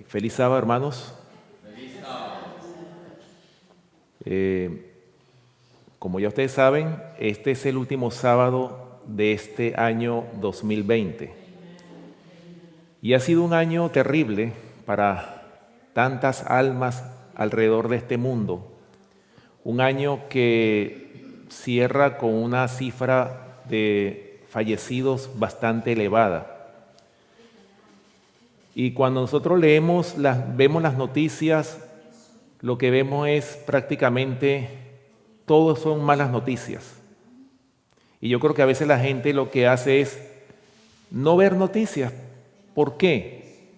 Feliz sábado, hermanos. Como ya ustedes saben, este es el último sábado de este año 2020. Y ha sido un año terrible para tantas almas alrededor de este mundo. Un año que cierra con una cifra de fallecidos bastante elevada. Y cuando nosotros vemos las noticias, lo que vemos es prácticamente todo son malas noticias. Y yo creo que a veces la gente lo que hace es no ver noticias. ¿Por qué?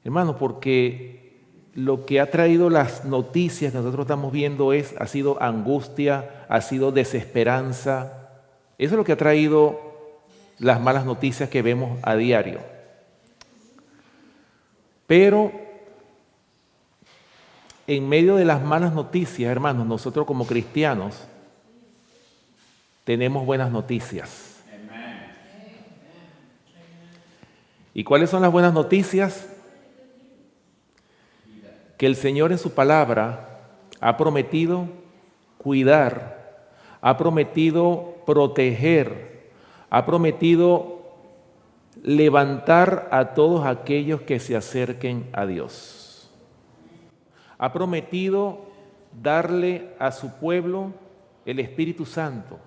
Hermanos, porque lo que ha traído las noticias que nosotros estamos viendo ha sido angustia, ha sido desesperanza. Eso es lo que ha traído las malas noticias que vemos a diario. Pero en medio de las malas noticias, hermanos, nosotros como cristianos tenemos buenas noticias. ¿Y cuáles son las buenas noticias? Que el Señor en su palabra ha prometido cuidar, ha prometido proteger, ha prometido levantar a todos aquellos que se acerquen a Dios. Ha prometido darle a su pueblo el Espíritu Santo.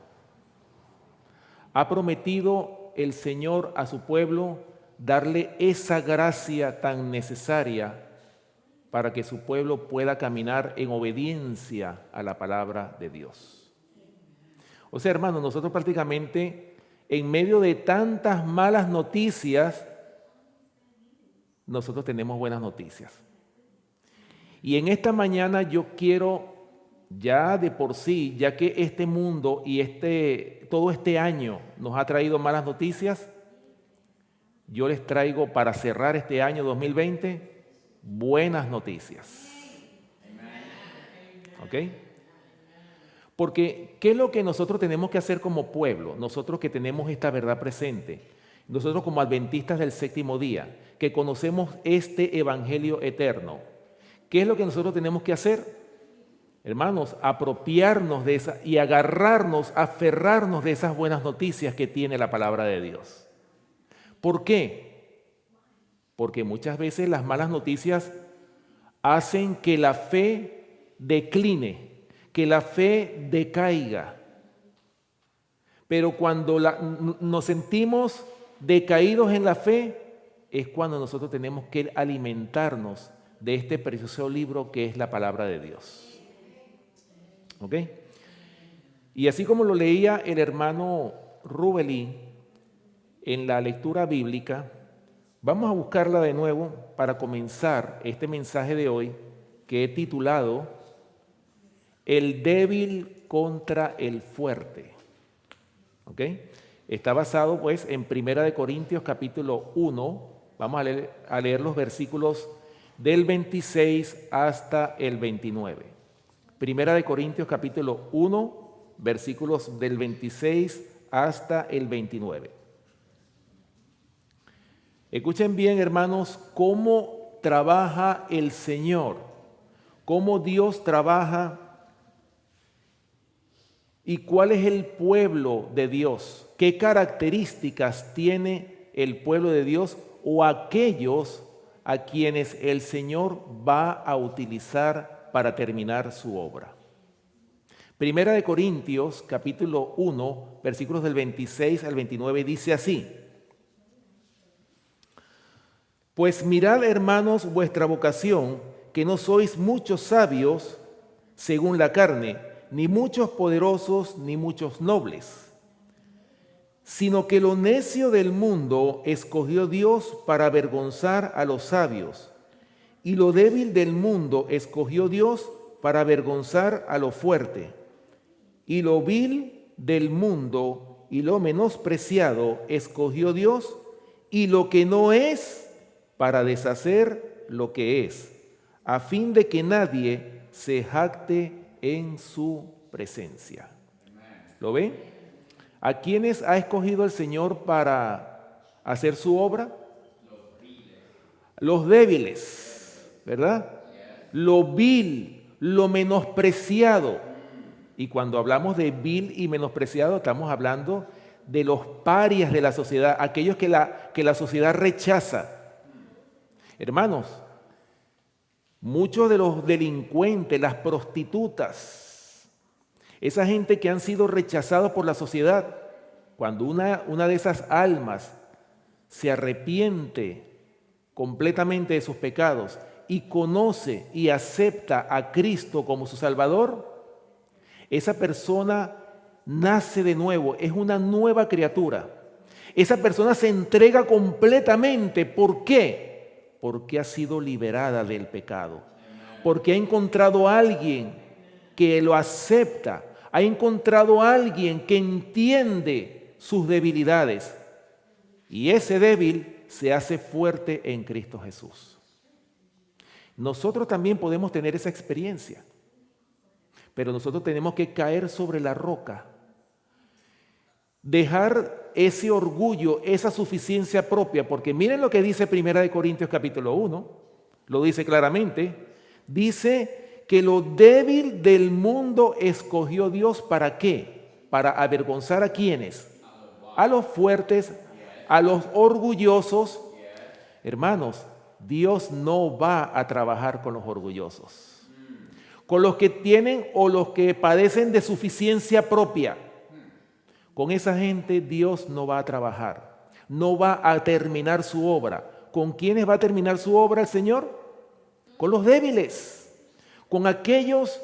Ha prometido el Señor a su pueblo darle esa gracia tan necesaria para que su pueblo pueda caminar en obediencia a la palabra de Dios. O sea, hermanos, nosotros prácticamente en medio de tantas malas noticias, nosotros tenemos buenas noticias. Y en esta mañana yo quiero, ya de por sí, ya que este mundo y todo este año nos ha traído malas noticias, yo les traigo para cerrar este año 2020 buenas noticias. ¿Ok? Porque, ¿qué es lo que nosotros tenemos que hacer como pueblo? Nosotros que tenemos esta verdad presente, nosotros como adventistas del séptimo día, que conocemos este evangelio eterno, ¿qué es lo que nosotros tenemos que hacer? Hermanos, apropiarnos de esa y aferrarnos de esas buenas noticias que tiene la palabra de Dios. ¿Por qué? Porque muchas veces las malas noticias hacen que la fe decline, que la fe decaiga. Pero cuando nos sentimos decaídos en la fe, es cuando nosotros tenemos que alimentarnos de este precioso libro que es la palabra de Dios. ¿Ok? Y así como lo leía el hermano Rubelín en la lectura bíblica, vamos a buscarla de nuevo para comenzar este mensaje de hoy que he titulado El débil contra el fuerte. ¿Ok? Está basado pues en 1 Corintios capítulo 1. Vamos a leer los versículos del 26 hasta el 29. 1 Corintios capítulo 1, versículos del 26 hasta el 29. Escuchen bien, hermanos, cómo trabaja el Señor, cómo Dios trabaja y cuál es el pueblo de Dios, qué características tiene el pueblo de Dios o aquellos a quienes el Señor va a utilizar para terminar su obra. 1 Corintios capítulo 1, versículos del 26 al 29 dice así: Pues mirad, hermanos, vuestra vocación, que no sois muchos sabios según la carne, ni muchos poderosos, ni muchos nobles, sino que lo necio del mundo escogió Dios para avergonzar a los sabios, y lo débil del mundo escogió Dios para avergonzar a lo fuerte, y lo vil del mundo y lo menospreciado escogió Dios, y lo que no es, para deshacer lo que es, a fin de que nadie se jacte en su presencia. ¿Lo ven? ¿A quiénes ha escogido el Señor para hacer su obra? los débiles, ¿verdad? Lo vil, lo menospreciado. Y cuando hablamos de vil y menospreciado, estamos hablando de los parias de la sociedad, aquellos que la sociedad rechaza. Hermanos, muchos de los delincuentes, las prostitutas, esa gente que han sido rechazados por la sociedad, cuando una de esas almas se arrepiente completamente de sus pecados y conoce y acepta a Cristo como su Salvador, esa persona nace de nuevo, es una nueva criatura. Esa persona se entrega completamente. ¿Por qué? Porque ha sido liberada del pecado. Porque ha encontrado a alguien que lo acepta. Ha encontrado a alguien que entiende sus debilidades. Y ese débil se hace fuerte en Cristo Jesús. Nosotros también podemos tener esa experiencia. Pero nosotros tenemos que caer sobre la roca. Dejar ese orgullo, esa suficiencia propia, porque miren lo que dice 1 Corintios capítulo 1, lo dice claramente, dice que lo débil del mundo escogió Dios, ¿para qué? Para avergonzar a quienes, a los fuertes, a los orgullosos. Hermanos, Dios no va a trabajar con los orgullosos, con los que tienen o los que padecen de suficiencia propia. Con esa gente Dios no va a trabajar, no va a terminar su obra. ¿Con quiénes va a terminar su obra el Señor? Con los débiles, con aquellos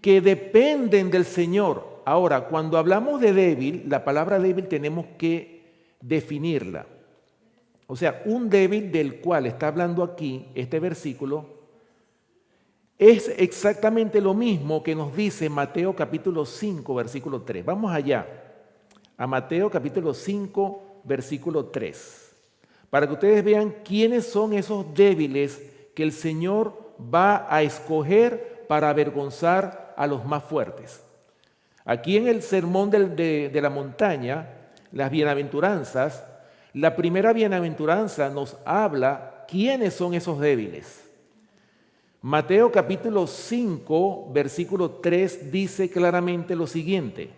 que dependen del Señor. Ahora, cuando hablamos de débil, la palabra débil tenemos que definirla. O sea, un débil del cual está hablando aquí este versículo es exactamente lo mismo que nos dice Mateo capítulo 5, versículo 3. Vamos allá, a Mateo capítulo 5, versículo 3, para que ustedes vean quiénes son esos débiles que el Señor va a escoger para avergonzar a los más fuertes. Aquí en el sermón de la montaña, las bienaventuranzas, la primera bienaventuranza nos habla quiénes son esos débiles. Mateo capítulo 5, versículo 3 dice claramente lo siguiente: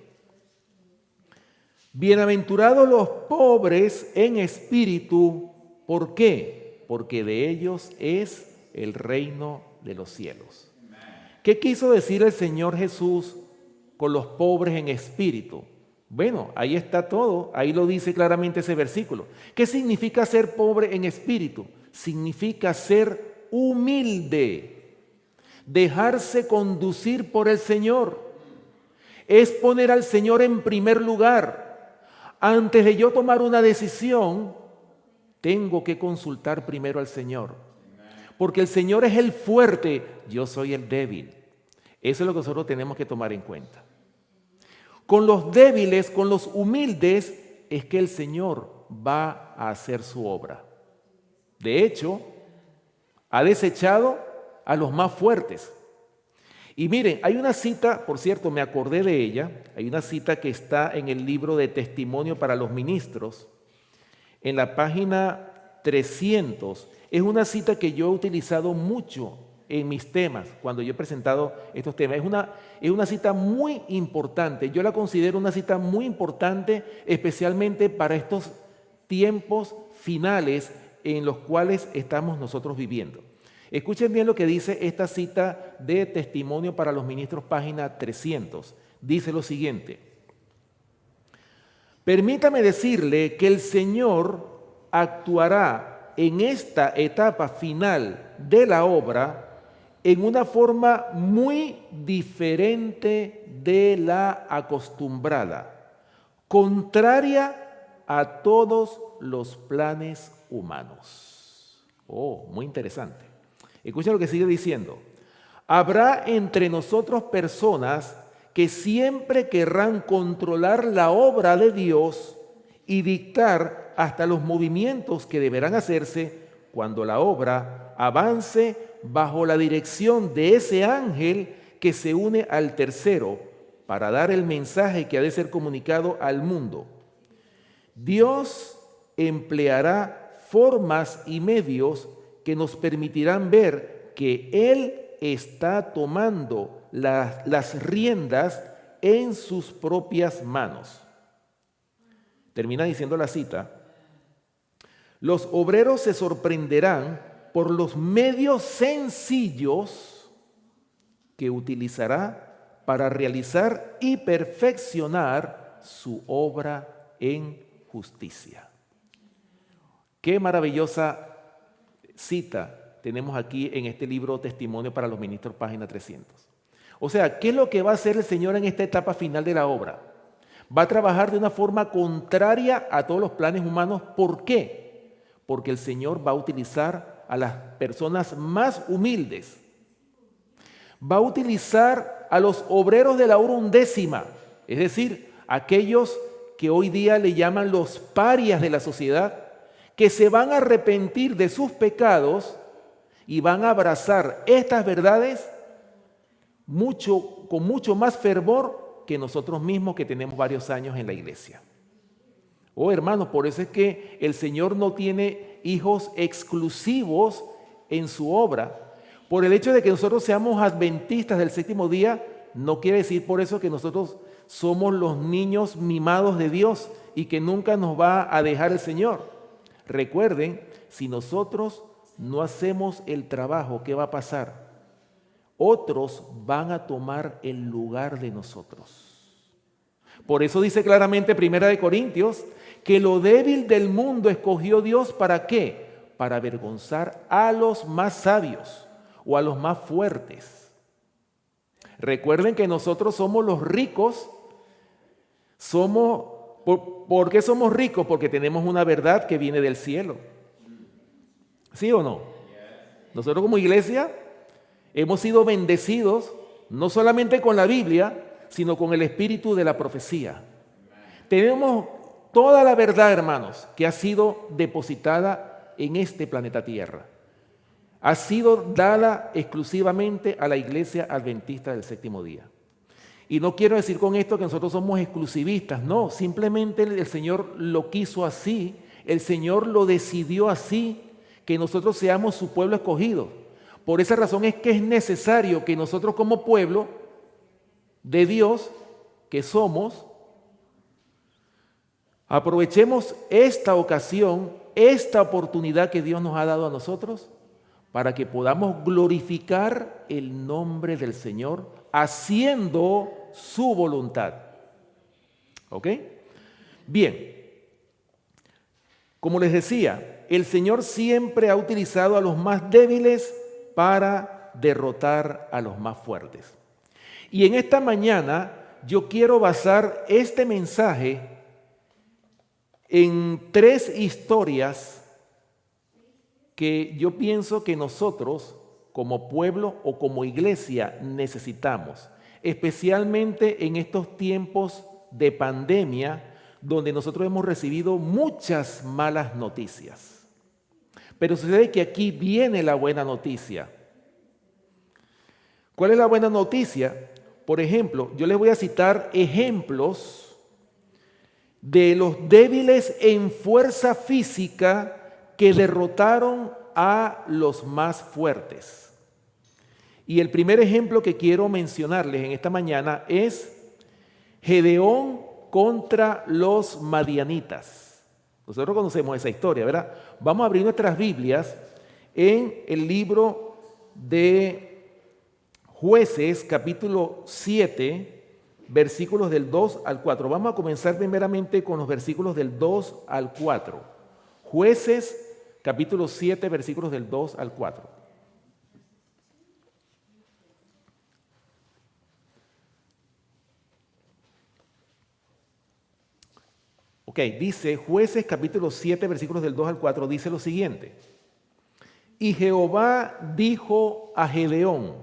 bienaventurados los pobres en espíritu, ¿por qué? Porque de ellos es el reino de los cielos. ¿Qué quiso decir el Señor Jesús con los pobres en espíritu? Bueno, ahí está todo, ahí lo dice claramente ese versículo. ¿Qué significa ser pobre en espíritu? Significa ser humilde, dejarse conducir por el Señor. Es poner al Señor en primer lugar. Antes de yo tomar una decisión, tengo que consultar primero al Señor. Porque el Señor es el fuerte, yo soy el débil. Eso es lo que nosotros tenemos que tomar en cuenta. Con los débiles, con los humildes, es que el Señor va a hacer su obra. De hecho, ha desechado a los más fuertes. Y miren, hay una cita, por cierto, me acordé de ella, hay una cita que está en el libro de Testimonio para los Ministros, en la página 300. Es una cita que yo he utilizado mucho en mis temas, cuando yo he presentado estos temas. Es una cita muy importante. Yo la considero una cita muy importante, especialmente para estos tiempos finales en los cuales estamos nosotros viviendo. Escuchen bien lo que dice esta cita de Testimonio para los Ministros, página 300. Dice lo siguiente: permítame decirle que el Señor actuará en esta etapa final de la obra en una forma muy diferente de la acostumbrada, contraria a todos los planes humanos. Oh, muy interesante. Escucha lo que sigue diciendo: habrá entre nosotros personas que siempre querrán controlar la obra de Dios y dictar hasta los movimientos que deberán hacerse cuando la obra avance bajo la dirección de ese ángel que se une al tercero para dar el mensaje que ha de ser comunicado al mundo. Dios empleará formas y medios que nos permitirán ver que Él está tomando las riendas en sus propias manos. Termina diciendo la cita: los obreros se sorprenderán por los medios sencillos que utilizará para realizar y perfeccionar su obra en justicia. Qué maravillosa cita tenemos aquí en este libro Testimonio para los Ministros, página 300. O sea, ¿qué es lo que va a hacer el Señor en esta etapa final de la obra? Va a trabajar de una forma contraria a todos los planes humanos. ¿Por qué? Porque el Señor va a utilizar a las personas más humildes. Va a utilizar a los obreros de la hora undécima, es decir, aquellos que hoy día le llaman los parias de la sociedad, que se van a arrepentir de sus pecados y van a abrazar estas verdades con mucho más fervor que nosotros mismos que tenemos varios años en la iglesia. Oh, hermanos, por eso es que el Señor no tiene hijos exclusivos en su obra. Por el hecho de que nosotros seamos adventistas del séptimo día, no quiere decir por eso que nosotros somos los niños mimados de Dios y que nunca nos va a dejar el Señor. Recuerden, si nosotros no hacemos el trabajo, ¿qué va a pasar? Otros van a tomar el lugar de nosotros. Por eso dice claramente 1 Corintios que lo débil del mundo escogió Dios, ¿para qué? Para avergonzar a los más sabios o a los más fuertes. Recuerden que nosotros somos los ricos. ¿Por qué somos ricos? Porque tenemos una verdad que viene del cielo. ¿Sí o no? Nosotros como iglesia hemos sido bendecidos no solamente con la Biblia, sino con el espíritu de la profecía. Tenemos toda la verdad, hermanos, que ha sido depositada en este planeta Tierra. Ha sido dada exclusivamente a la iglesia adventista del séptimo día. Y no quiero decir con esto que nosotros somos exclusivistas, no, simplemente el Señor lo quiso así, el Señor lo decidió así, que nosotros seamos su pueblo escogido. Por esa razón es que es necesario que nosotros como pueblo de Dios que somos, aprovechemos esta ocasión, esta oportunidad que Dios nos ha dado a nosotros para que podamos glorificar el nombre del Señor haciendo su voluntad. ¿Ok? Bien, como les decía, el Señor siempre ha utilizado a los más débiles para derrotar a los más fuertes. Y en esta mañana yo quiero basar este mensaje en 3 historias que yo pienso que nosotros como pueblo o como iglesia necesitamos, especialmente en estos tiempos de pandemia donde nosotros hemos recibido muchas malas noticias. Pero sucede que aquí viene la buena noticia. ¿Cuál es la buena noticia? Por ejemplo, yo les voy a citar ejemplos de los débiles en fuerza física que derrotaron a los más fuertes. Y el primer ejemplo que quiero mencionarles en esta mañana es Gedeón contra los madianitas. Nosotros conocemos esa historia, ¿verdad? Vamos a abrir nuestras Biblias en el libro de Jueces, capítulo 7, versículos del 2 al 4. Vamos a comenzar primeramente con los versículos del 2 al 4. Jueces, capítulo 7, versículos del 2 al 4. Ok, dice Jueces, capítulo 7, versículos del 2 al 4, dice lo siguiente. Y Jehová dijo a Gedeón: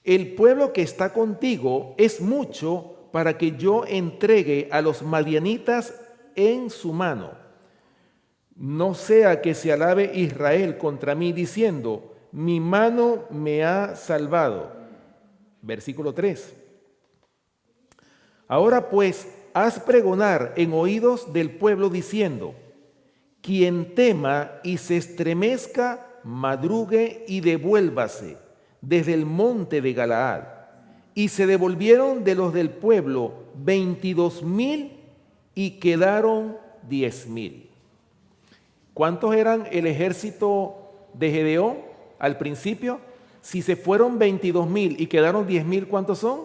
el pueblo que está contigo es mucho para que yo entregue a los madianitas en su mano. No sea que se alabe Israel contra mí diciendo: mi mano me ha salvado. Versículo 3. Ahora pues, haz pregonar en oídos del pueblo diciendo: quien tema y se estremezca, madrugue y devuélvase desde el monte de Galaad. Y se devolvieron de los del pueblo 22,000 y quedaron 10,000. ¿Cuántos eran el ejército de Gedeón al principio? Si se fueron 22,000 y quedaron 10,000, ¿cuántos son?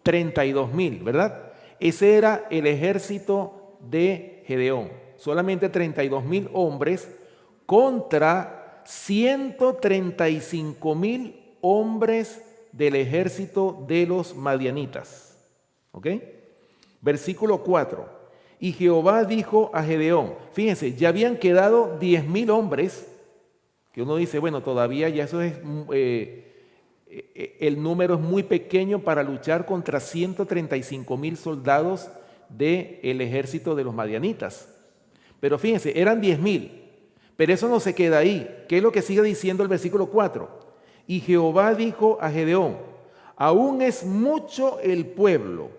32,000, ¿verdad? Ese era el ejército de Gedeón. Solamente 32,000 hombres contra 135,000 hombres del ejército de los madianitas. ¿Ok? Versículo 4. Y Jehová dijo a Gedeón, fíjense, ya habían quedado 10,000 hombres, que uno dice, bueno, todavía ya eso es, el número es muy pequeño para luchar contra 135,000 soldados del ejército de los madianitas. Pero fíjense, eran 10,000, pero eso no se queda ahí. ¿Qué es lo que sigue diciendo el versículo 4? Y Jehová dijo a Gedeón, aún es mucho el pueblo,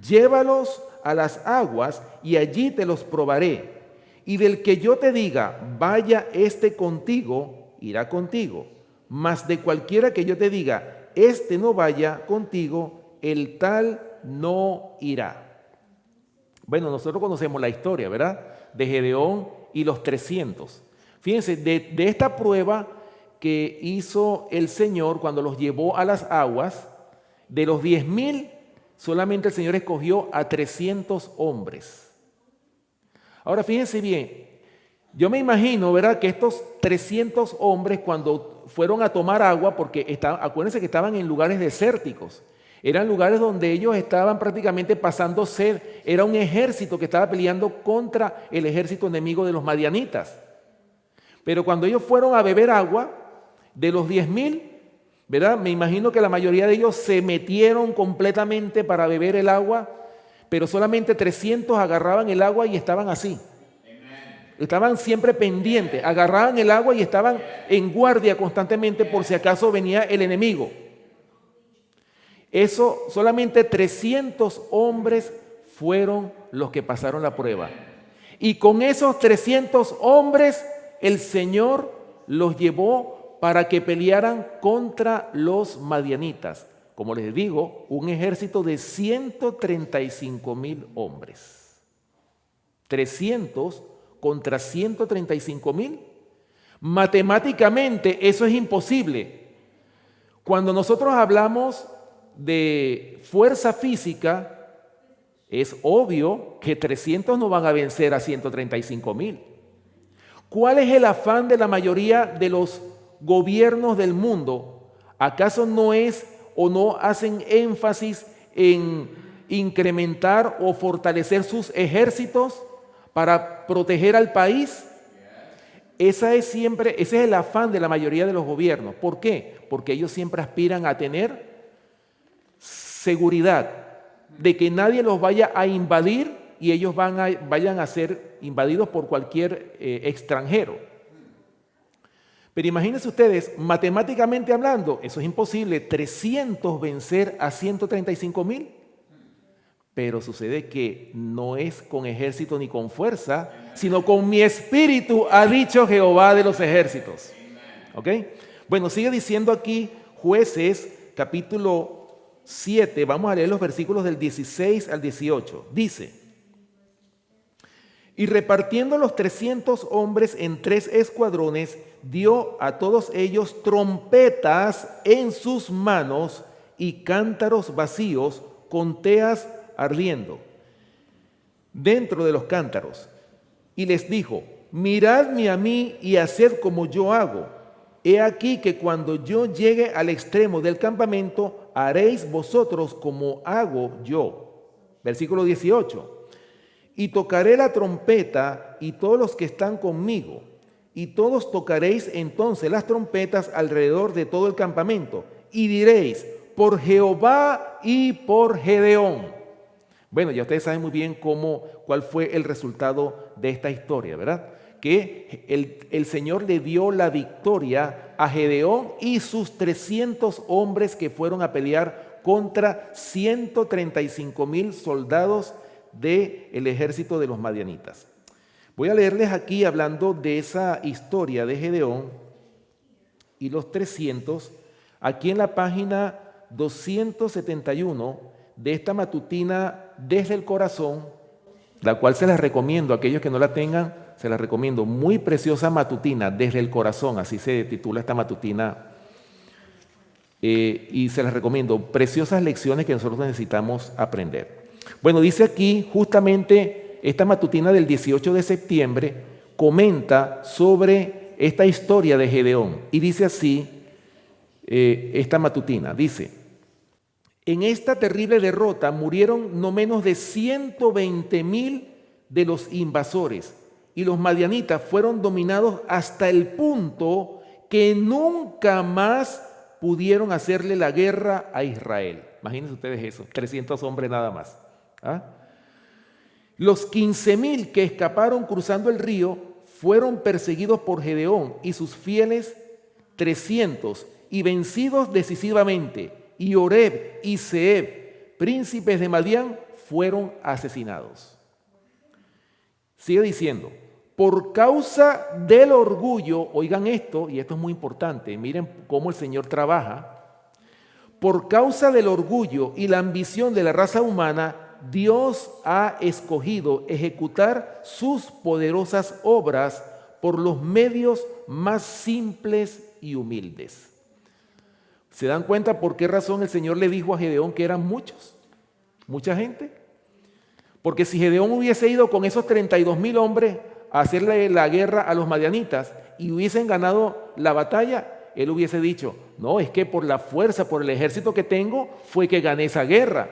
llévalos a las aguas y allí te los probaré. Y del que yo te diga, vaya este contigo, irá contigo. Mas de cualquiera que yo te diga, este no vaya contigo, el tal no irá. Bueno, nosotros conocemos la historia, ¿verdad? De Gedeón y los 300. Fíjense, de esta prueba que hizo el Señor cuando los llevó a las aguas, de los 10,000, solamente el Señor escogió a 300 hombres. Ahora fíjense bien, yo me imagino, ¿verdad?, que estos 300 hombres cuando fueron a tomar agua, porque acuérdense que estaban en lugares desérticos, eran lugares donde ellos estaban prácticamente pasando sed, era un ejército que estaba peleando contra el ejército enemigo de los madianitas. Pero cuando ellos fueron a beber agua, de los 10,000, ¿verdad?, me imagino que la mayoría de ellos se metieron completamente para beber el agua, pero solamente 300 agarraban el agua y estaban así. Estaban siempre pendientes, agarraban el agua y estaban en guardia constantemente por si acaso venía el enemigo. Eso, solamente 300 hombres fueron los que pasaron la prueba. Y con esos 300 hombres, el Señor los llevó para que pelearan contra los madianitas. Como les digo, un ejército de 135,000 hombres. 300 contra 135,000. Matemáticamente eso es imposible. Cuando nosotros hablamos de fuerza física, es obvio que 300 no van a vencer a 135,000. ¿Cuál es el afán de la mayoría de los gobiernos del mundo? ¿Acaso no es o no hacen énfasis en incrementar o fortalecer sus ejércitos para proteger al país? Ese es el afán de la mayoría de los gobiernos. ¿Por qué? Porque ellos siempre aspiran a tener seguridad de que nadie los vaya a invadir y ellos vayan a ser invadidos por cualquier extranjero. Pero imagínense ustedes, matemáticamente hablando, eso es imposible, 300 vencer a 135,000. Pero sucede que no es con ejército ni con fuerza, sino con mi espíritu, ha dicho Jehová de los ejércitos. ¿Ok? Bueno, sigue diciendo aquí Jueces, capítulo 7, vamos a leer los versículos del 16 al 18. Dice, y repartiendo los 300 hombres en 3 escuadrones, dio a todos ellos trompetas en sus manos y cántaros vacíos con teas ardiendo dentro de los cántaros. Y les dijo, miradme a mí y haced como yo hago. He aquí que cuando yo llegue al extremo del campamento, haréis vosotros como hago yo. Versículo 18. Y tocaré la trompeta y todos los que están conmigo, y todos tocaréis entonces las trompetas alrededor de todo el campamento, y diréis, por Jehová y por Gedeón. Bueno, ya ustedes saben muy bien cuál fue el resultado de esta historia, ¿verdad? Que el Señor le dio la victoria a Gedeón y sus 300 hombres que fueron a pelear contra 135,000 soldados del ejército de los madianitas. Voy a leerles aquí, hablando de esa historia de Gedeón, y los 300, aquí en la página 271 de esta matutina Desde el Corazón, la cual se las recomiendo, a aquellos que no la tengan, se las recomiendo. Muy preciosa matutina, Desde el Corazón, así se titula esta matutina. Y se las recomiendo, preciosas lecciones que nosotros necesitamos aprender. Bueno, dice aquí justamente esta matutina del 18 de septiembre, comenta sobre esta historia de Gedeón. Y dice así, esta matutina, dice: en esta terrible derrota murieron no menos de 120,000 de los invasores, y los madianitas fueron dominados hasta el punto que nunca más pudieron hacerle la guerra a Israel. Imagínense ustedes eso, 300 hombres nada más. ¿Ah? Los 15,000 que escaparon cruzando el río fueron perseguidos por Gedeón y sus fieles 300, y vencidos decisivamente. Y Oreb y Zeeb, príncipes de Madián, fueron asesinados. Sigue diciendo: por causa del orgullo, oigan esto, y esto es muy importante, miren cómo el Señor trabaja. Por causa del orgullo y la ambición de la raza humana, Dios ha escogido ejecutar sus poderosas obras por los medios más simples y humildes. ¿Se dan cuenta por qué razón el Señor le dijo a Gedeón que eran muchos? ¿Mucha gente? Porque si Gedeón hubiese ido con esos 32,000 hombres a hacerle la guerra a los madianitas y hubiesen ganado la batalla, él hubiese dicho: no, es que por la fuerza, por el ejército que tengo, fue que gané esa guerra.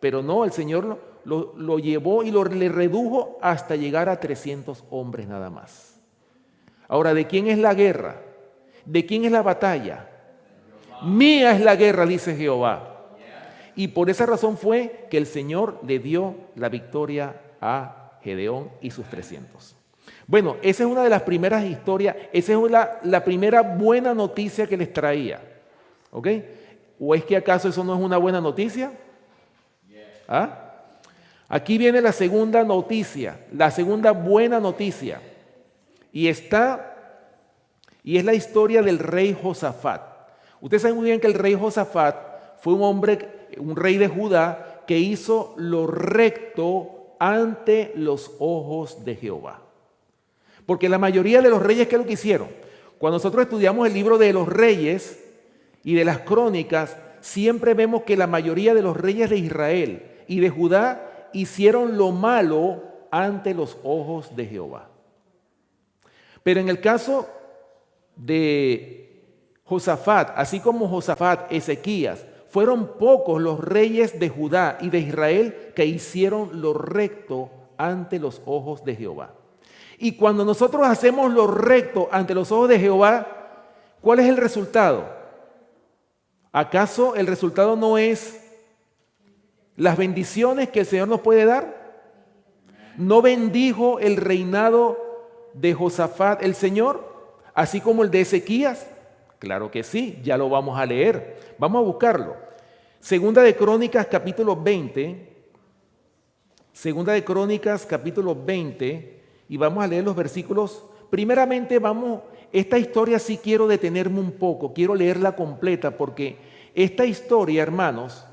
Pero no, el Señor lo llevó y le redujo hasta llegar a 300 hombres nada más. Ahora, ¿de quién es la guerra? ¿De quién es la batalla? Mía es la guerra, dice Jehová. Y por esa razón fue que el Señor le dio la victoria a Gedeón y sus 300. Bueno, esa es una de las primeras historias, esa es la primera buena noticia que les traía. ¿Ok? ¿O es que acaso eso no es una buena noticia? ¿Ah? Aquí viene la segunda noticia, la segunda buena noticia. Y es la historia del rey Josafat. Ustedes saben muy bien que el rey Josafat fue un rey de Judá que hizo lo recto ante los ojos de Jehová. Porque la mayoría de los reyes, ¿qué es lo que hicieron? Cuando nosotros estudiamos el libro de los reyes y de las crónicas, siempre vemos que la mayoría de los reyes de Israel y de Judá hicieron lo malo ante los ojos de Jehová. Pero en el caso de Josafat, así como Josafat, Ezequías, fueron pocos los reyes de Judá y de Israel que hicieron lo recto ante los ojos de Jehová. Y cuando nosotros hacemos lo recto ante los ojos de Jehová, ¿cuál es el resultado? ¿Acaso el resultado no es las bendiciones que el Señor nos puede dar? ¿No bendijo el reinado de Josafat el Señor, así como el de Ezequías? Claro que sí, ya lo vamos a leer. Vamos a buscarlo. Segunda de Crónicas, capítulo 20. Segunda de Crónicas, capítulo 20. Y vamos a leer los versículos. Primeramente esta historia sí quiero detenerme un poco. Quiero leerla completa porque esta historia, hermanos,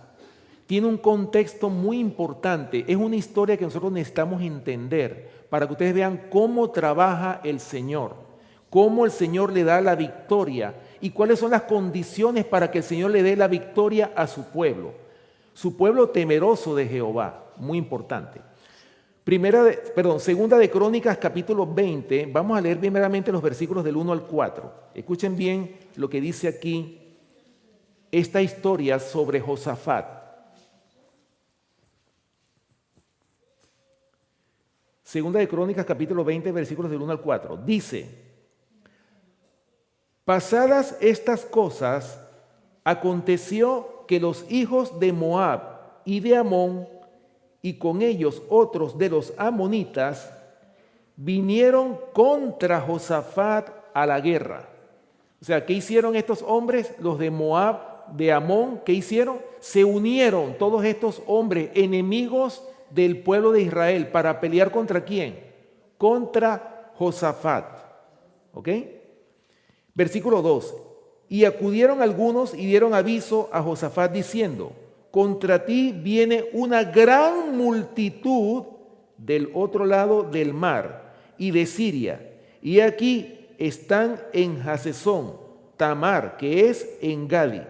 tiene un contexto muy importante. Es una historia que nosotros necesitamos entender para que ustedes vean cómo trabaja el Señor, cómo el Señor le da la victoria y cuáles son las condiciones para que el Señor le dé la victoria a su pueblo temeroso de Jehová, muy importante. Segunda de Crónicas, capítulo 20, vamos a leer primeramente los versículos del 1 al 4. Escuchen bien lo que dice aquí esta historia sobre Josafat. Segunda de Crónicas, capítulo 20, versículos del 1 al 4. Dice: pasadas estas cosas, aconteció que los hijos de Moab y de Amón, y con ellos otros de los amonitas, vinieron contra Josafat a la guerra. O sea, ¿qué hicieron estos hombres? Los de Moab, de Amón, ¿qué hicieron? Se unieron todos estos hombres enemigos del pueblo de Israel para pelear ¿contra quién? Contra Josafat. ¿Ok? Versículo 2. Y acudieron algunos y dieron aviso a Josafat diciendo: contra ti viene una gran multitud del otro lado del mar y de Siria, y aquí están en Hasesón Tamar, que es en Gadi.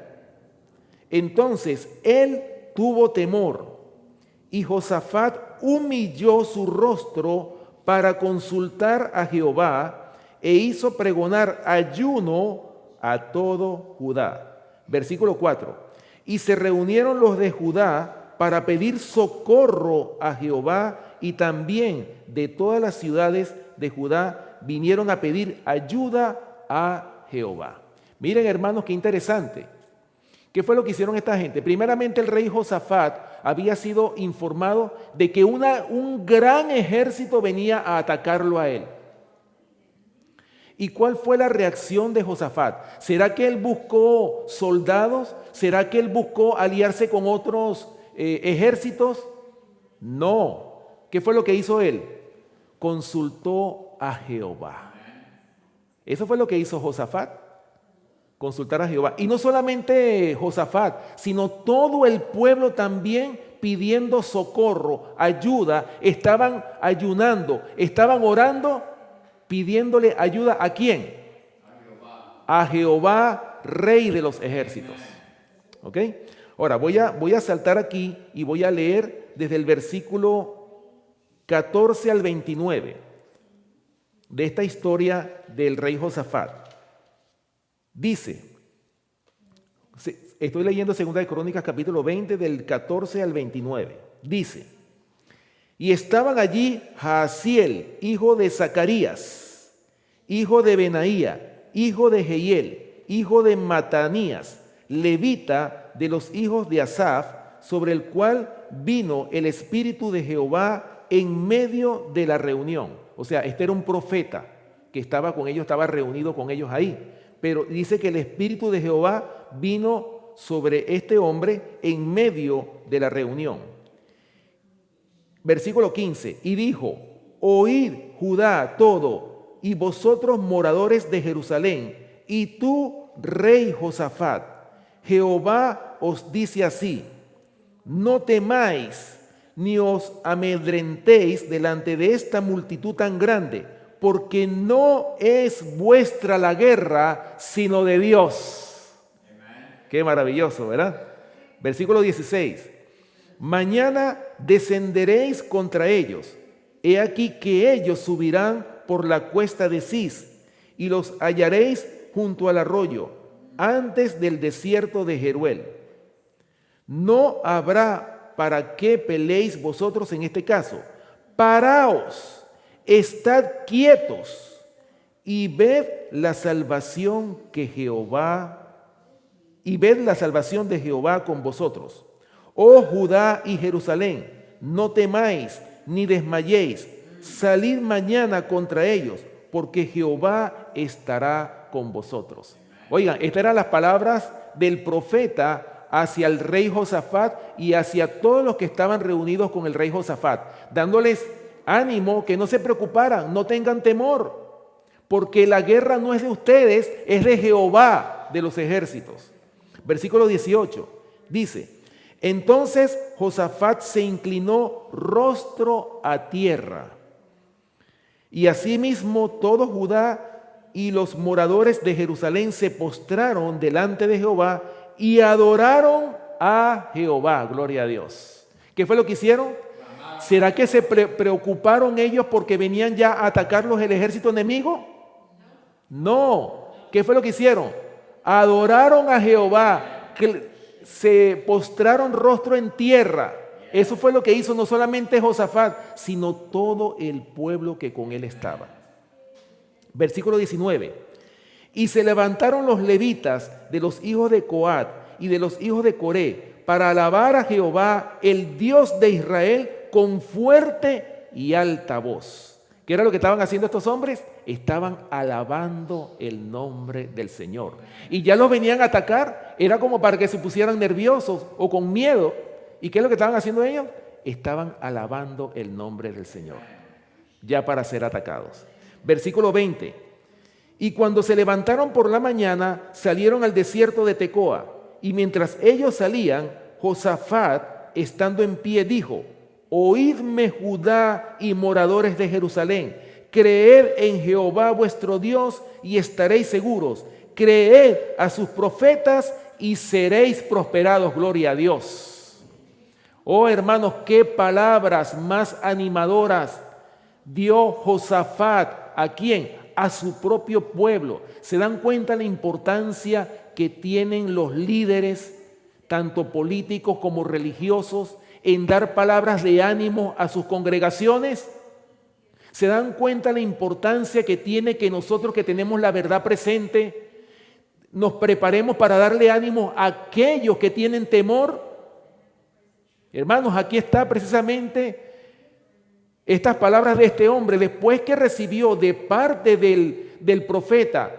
Entonces él tuvo temor, y Josafat humilló su rostro para consultar a Jehová, e hizo pregonar ayuno a todo Judá. Versículo 4. Y se reunieron los de Judá para pedir socorro a Jehová, y también de todas las ciudades de Judá vinieron a pedir ayuda a Jehová. Miren, hermanos, qué interesante. ¿Qué fue lo que hicieron esta gente? Primeramente, el rey Josafat había sido informado de que un gran ejército venía a atacarlo a él. ¿Y cuál fue la reacción de Josafat? ¿Será que él buscó soldados? ¿Será que él buscó aliarse con otros ejércitos? No. ¿Qué fue lo que hizo él? Consultó a Jehová. Eso fue lo que hizo Josafat. Consultar a Jehová. Y no solamente Josafat, sino todo el pueblo también pidiendo socorro, ayuda. Estaban ayunando, estaban orando, pidiéndole ayuda. ¿A quién? A Jehová, Rey de los ejércitos. ¿Ok? Ahora voy a saltar aquí y voy a leer desde el versículo 14 al 29 de esta historia del rey Josafat. Dice, estoy leyendo 2 de Crónicas capítulo 20 del 14 al 29. Dice: y estaban allí Jaasiel, hijo de Zacarías, hijo de Benaía, hijo de Jehiel, hijo de Matanías, levita de los hijos de Asaf, sobre el cual vino el Espíritu de Jehová en medio de la reunión. O sea, este era un profeta que estaba con ellos, estaba reunido con ellos ahí. Pero dice que el Espíritu de Jehová vino sobre este hombre en medio de la reunión. Versículo 15. Y dijo: oíd Judá todo, y vosotros moradores de Jerusalén, y tú, rey Josafat, Jehová os dice así: no temáis ni os amedrentéis delante de esta multitud tan grande, porque no es vuestra la guerra, sino de Dios. Amén. Qué maravilloso, ¿verdad? Versículo 16. Mañana descenderéis contra ellos. He aquí que ellos subirán por la cuesta de Cis, y los hallaréis junto al arroyo, antes del desierto de Jeruel. No habrá para qué peleéis vosotros en este caso. Paraos, estad quietos y ved la salvación de Jehová con vosotros. Oh Judá y Jerusalén, no temáis ni desmayéis. Salid mañana contra ellos, porque Jehová estará con vosotros. Oigan, estas eran las palabras del profeta hacia el rey Josafat y hacia todos los que estaban reunidos con el rey Josafat, dándoles ánimo, que no se preocuparan, no tengan temor, porque la guerra no es de ustedes, es de Jehová de los ejércitos. Versículo 18 dice: entonces Josafat se inclinó rostro a tierra, y asimismo todo Judá y los moradores de Jerusalén se postraron delante de Jehová y adoraron a Jehová. Gloria a Dios. ¿Qué fue lo que hicieron? ¿Será que se preocuparon ellos porque venían ya a atacarlos el ejército enemigo? No. ¿Qué fue lo que hicieron? Adoraron a Jehová, que se postraron rostro en tierra. Eso fue lo que hizo no solamente Josafat, sino todo el pueblo que con él estaba. Versículo 19. Y se levantaron los levitas de los hijos de Coat y de los hijos de Coré para alabar a Jehová, el Dios de Israel, con fuerte y alta voz. ¿Qué era lo que estaban haciendo estos hombres? Estaban alabando el nombre del Señor. Y ya los venían a atacar, era como para que se pusieran nerviosos o con miedo. ¿Y qué es lo que estaban haciendo ellos? Estaban alabando el nombre del Señor, ya para ser atacados. Versículo 20. Y cuando se levantaron por la mañana, salieron al desierto de Tecoa. Y mientras ellos salían, Josafat, estando en pie, dijo: Oídme, Judá y moradores de Jerusalén, creed en Jehová vuestro Dios y estaréis seguros. Creed a sus profetas y seréis prosperados. Gloria a Dios. Oh hermanos, qué palabras más animadoras dio Josafat. ¿A quién? A su propio pueblo. ¿Se dan cuenta la importancia que tienen los líderes, tanto políticos como religiosos, en dar palabras de ánimo a sus congregaciones? ¿Se dan cuenta la importancia que tiene que nosotros, que tenemos la verdad presente, nos preparemos para darle ánimo a aquellos que tienen temor? Hermanos, aquí está precisamente estas palabras de este hombre, después que recibió de parte del profeta,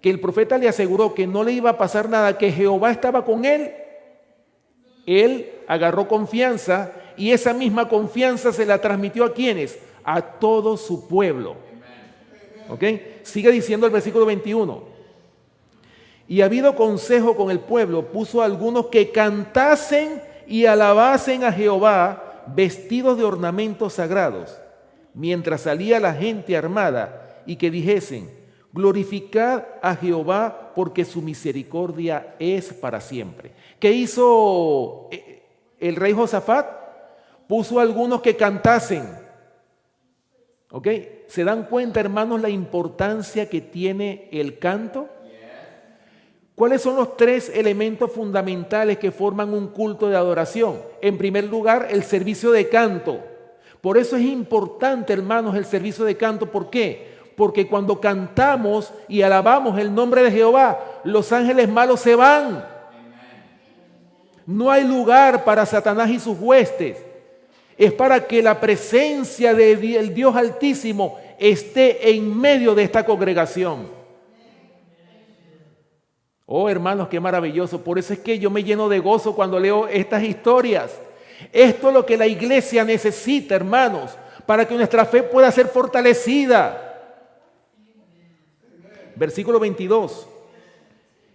que el profeta le aseguró que no le iba a pasar nada, que Jehová estaba con él. Él agarró confianza y esa misma confianza se la transmitió ¿a quiénes? A todo su pueblo. ¿Ok? Sigue diciendo el versículo 21. Y habido consejo con el pueblo, puso a algunos que cantasen y alabasen a Jehová, vestidos de ornamentos sagrados, mientras salía la gente armada, y que dijesen: glorificad a Jehová, porque su misericordia es para siempre. ¿Qué hizo el rey Josafat? Puso a algunos que cantasen. ¿Ok? ¿Se dan cuenta, hermanos, la importancia que tiene el canto? ¿Cuáles son los tres elementos fundamentales que forman un culto de adoración? En primer lugar, el servicio de canto. Por eso es importante, hermanos, el servicio de canto. ¿Por qué? Porque cuando cantamos y alabamos el nombre de Jehová, los ángeles malos se van. No hay lugar para Satanás y sus huestes. Es para que la presencia del Dios Altísimo esté en medio de esta congregación. Oh, hermanos, qué maravilloso. Por eso es que yo me lleno de gozo cuando leo estas historias. Esto es lo que la iglesia necesita, hermanos, para que nuestra fe pueda ser fortalecida. Versículo 22.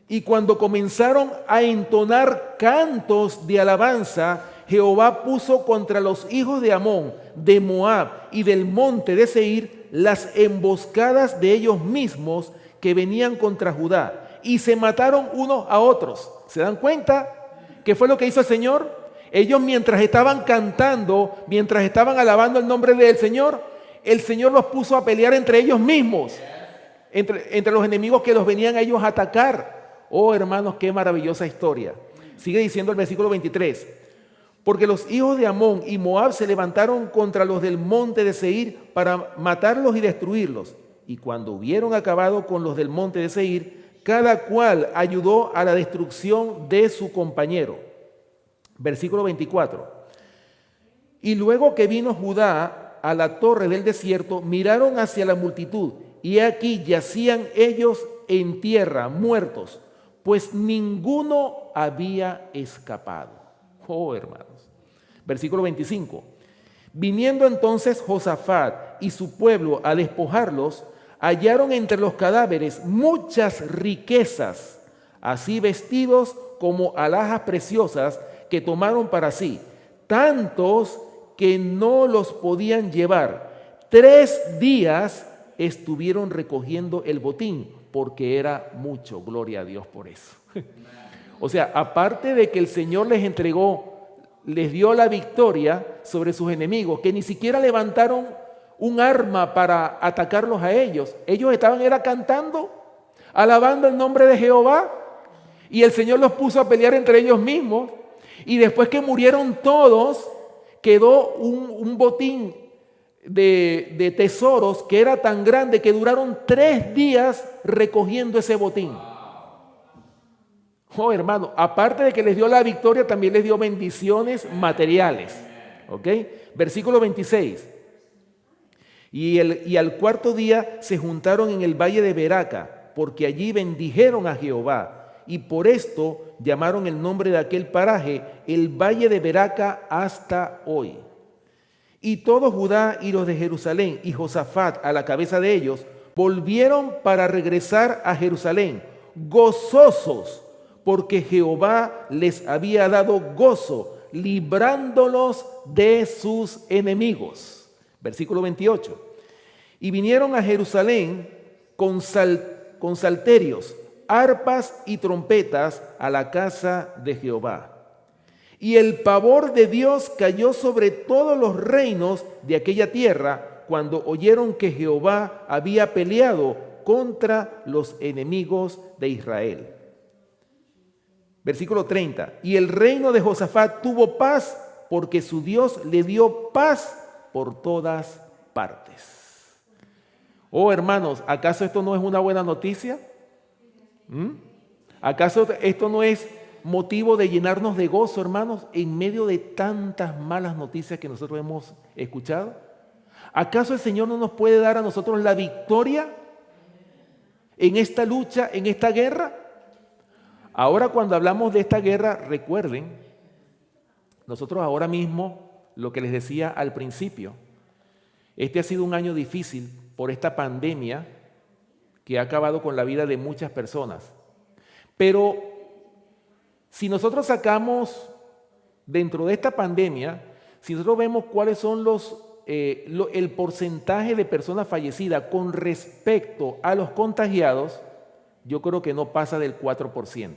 Y cuando comenzaron a entonar cantos de alabanza, Jehová puso contra los hijos de Amón, de Moab y del monte de Seir las emboscadas de ellos mismos que venían contra Judá. Y se mataron unos a otros. ¿Se dan cuenta? ¿Qué fue lo que hizo el Señor? Ellos, mientras estaban cantando, mientras estaban alabando el nombre del Señor, el Señor los puso a pelear entre ellos mismos, entre los enemigos que los venían a ellos a atacar. Oh, hermanos, qué maravillosa historia. Sigue diciendo el versículo 23. Porque los hijos de Amón y Moab se levantaron contra los del monte de Seir para matarlos y destruirlos. Y cuando hubieron acabado con los del monte de Seir, cada cual ayudó a la destrucción de su compañero. Versículo 24. Y luego que vino Judá a la torre del desierto, miraron hacia la multitud, y aquí yacían ellos en tierra, muertos, pues ninguno había escapado. Oh, hermanos. Versículo 25. Viniendo entonces Josafat y su pueblo a despojarlos, hallaron entre los cadáveres muchas riquezas, así vestidos como alhajas preciosas que tomaron para sí, tantos que no los podían llevar. 3 días estuvieron recogiendo el botín, porque era mucho. Gloria a Dios por eso. O sea, aparte de que el Señor les entregó, les dio la victoria sobre sus enemigos, que ni siquiera levantaron un arma para atacarlos a ellos. Ellos estaban cantando, alabando el nombre de Jehová, y el Señor los puso a pelear entre ellos mismos. Y después que murieron todos, quedó un botín de tesoros que era tan grande que duraron 3 días recogiendo ese botín. Oh, hermano, aparte de que les dio la victoria, también les dio bendiciones materiales. ¿Ok? Versículo 26. Y al 4.º día se juntaron en el valle de Beraca, porque allí bendijeron a Jehová, y por esto llamaron el nombre de aquel paraje el valle de Beraca hasta hoy. Y todo Judá y los de Jerusalén y Josafat a la cabeza de ellos volvieron para regresar a Jerusalén, gozosos, porque Jehová les había dado gozo, librándolos de sus enemigos. Versículo 28. Y vinieron a Jerusalén con salterios, arpas y trompetas a la casa de Jehová. Y el pavor de Dios cayó sobre todos los reinos de aquella tierra cuando oyeron que Jehová había peleado contra los enemigos de Israel. Versículo 30. Y el reino de Josafat tuvo paz porque su Dios le dio paz por todas partes. Oh, hermanos, ¿acaso esto no es una buena noticia? ¿Acaso esto no es motivo de llenarnos de gozo, hermanos, en medio de tantas malas noticias que nosotros hemos escuchado? ¿Acaso el Señor no nos puede dar a nosotros la victoria en esta lucha, en esta guerra? Ahora, cuando hablamos de esta guerra, recuerden, nosotros ahora mismo, lo que les decía al principio, este ha sido un año difícil por esta pandemia que ha acabado con la vida de muchas personas. Pero si nosotros sacamos dentro de esta pandemia, si nosotros vemos cuáles son el porcentaje de personas fallecidas con respecto a los contagiados, yo creo que no pasa del 4%.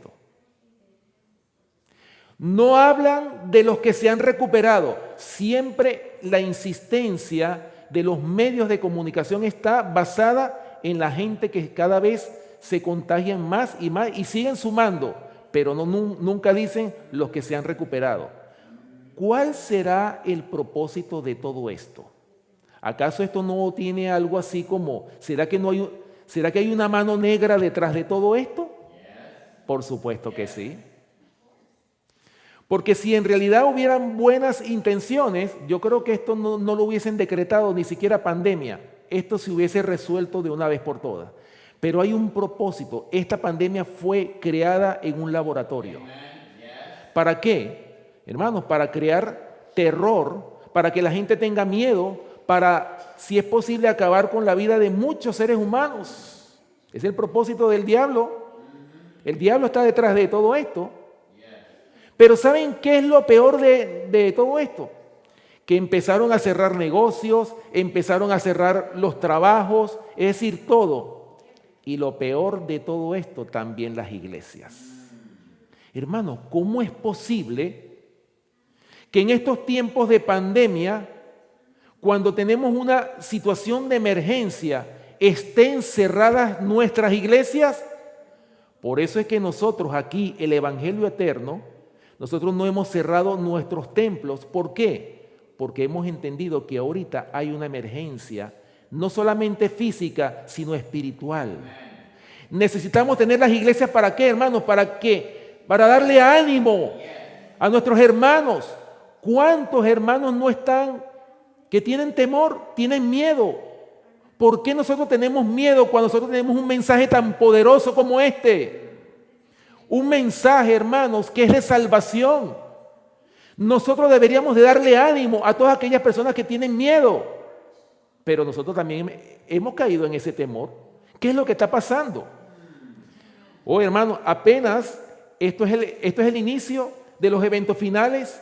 No hablan de los que se han recuperado. Siempre la insistencia de los medios de comunicación está basada en la gente que cada vez se contagian más y siguen sumando, pero nunca dicen los que se han recuperado. ¿Cuál será el propósito de todo esto? ¿Acaso esto no tiene algo así como, ¿será que hay una mano negra detrás de todo esto? Por supuesto que sí. Porque si en realidad hubieran buenas intenciones, yo creo que esto no lo hubiesen decretado ni siquiera pandemia. Esto se hubiese resuelto de una vez por todas. Pero hay un propósito. Esta pandemia fue creada en un laboratorio. ¿Para qué? Hermanos, para crear terror, para que la gente tenga miedo, para, si es posible, acabar con la vida de muchos seres humanos. Es el propósito del diablo. El diablo está detrás de todo esto. Pero ¿saben qué es lo peor de todo esto? Que empezaron a cerrar negocios, empezaron a cerrar los trabajos, es decir, todo. Y lo peor de todo esto, también las iglesias. Hermanos, ¿cómo es posible que en estos tiempos de pandemia, cuando tenemos una situación de emergencia, estén cerradas nuestras iglesias? Por eso es que nosotros aquí, el Evangelio Eterno, nosotros no hemos cerrado nuestros templos. ¿Por qué? Porque hemos entendido que ahorita hay una emergencia, no solamente física, sino espiritual. Necesitamos tener las iglesias, ¿para qué, hermanos? ¿Para qué? Para darle ánimo a nuestros hermanos. ¿Cuántos hermanos no están, que tienen temor, tienen miedo? ¿Por qué nosotros tenemos miedo cuando nosotros tenemos un mensaje tan poderoso como este? Un mensaje, hermanos, que es de salvación. Nosotros deberíamos de darle ánimo a todas aquellas personas que tienen miedo. Pero nosotros también hemos caído en ese temor. ¿Qué es lo que está pasando? Oh, hermanos, apenas esto es el inicio de los eventos finales.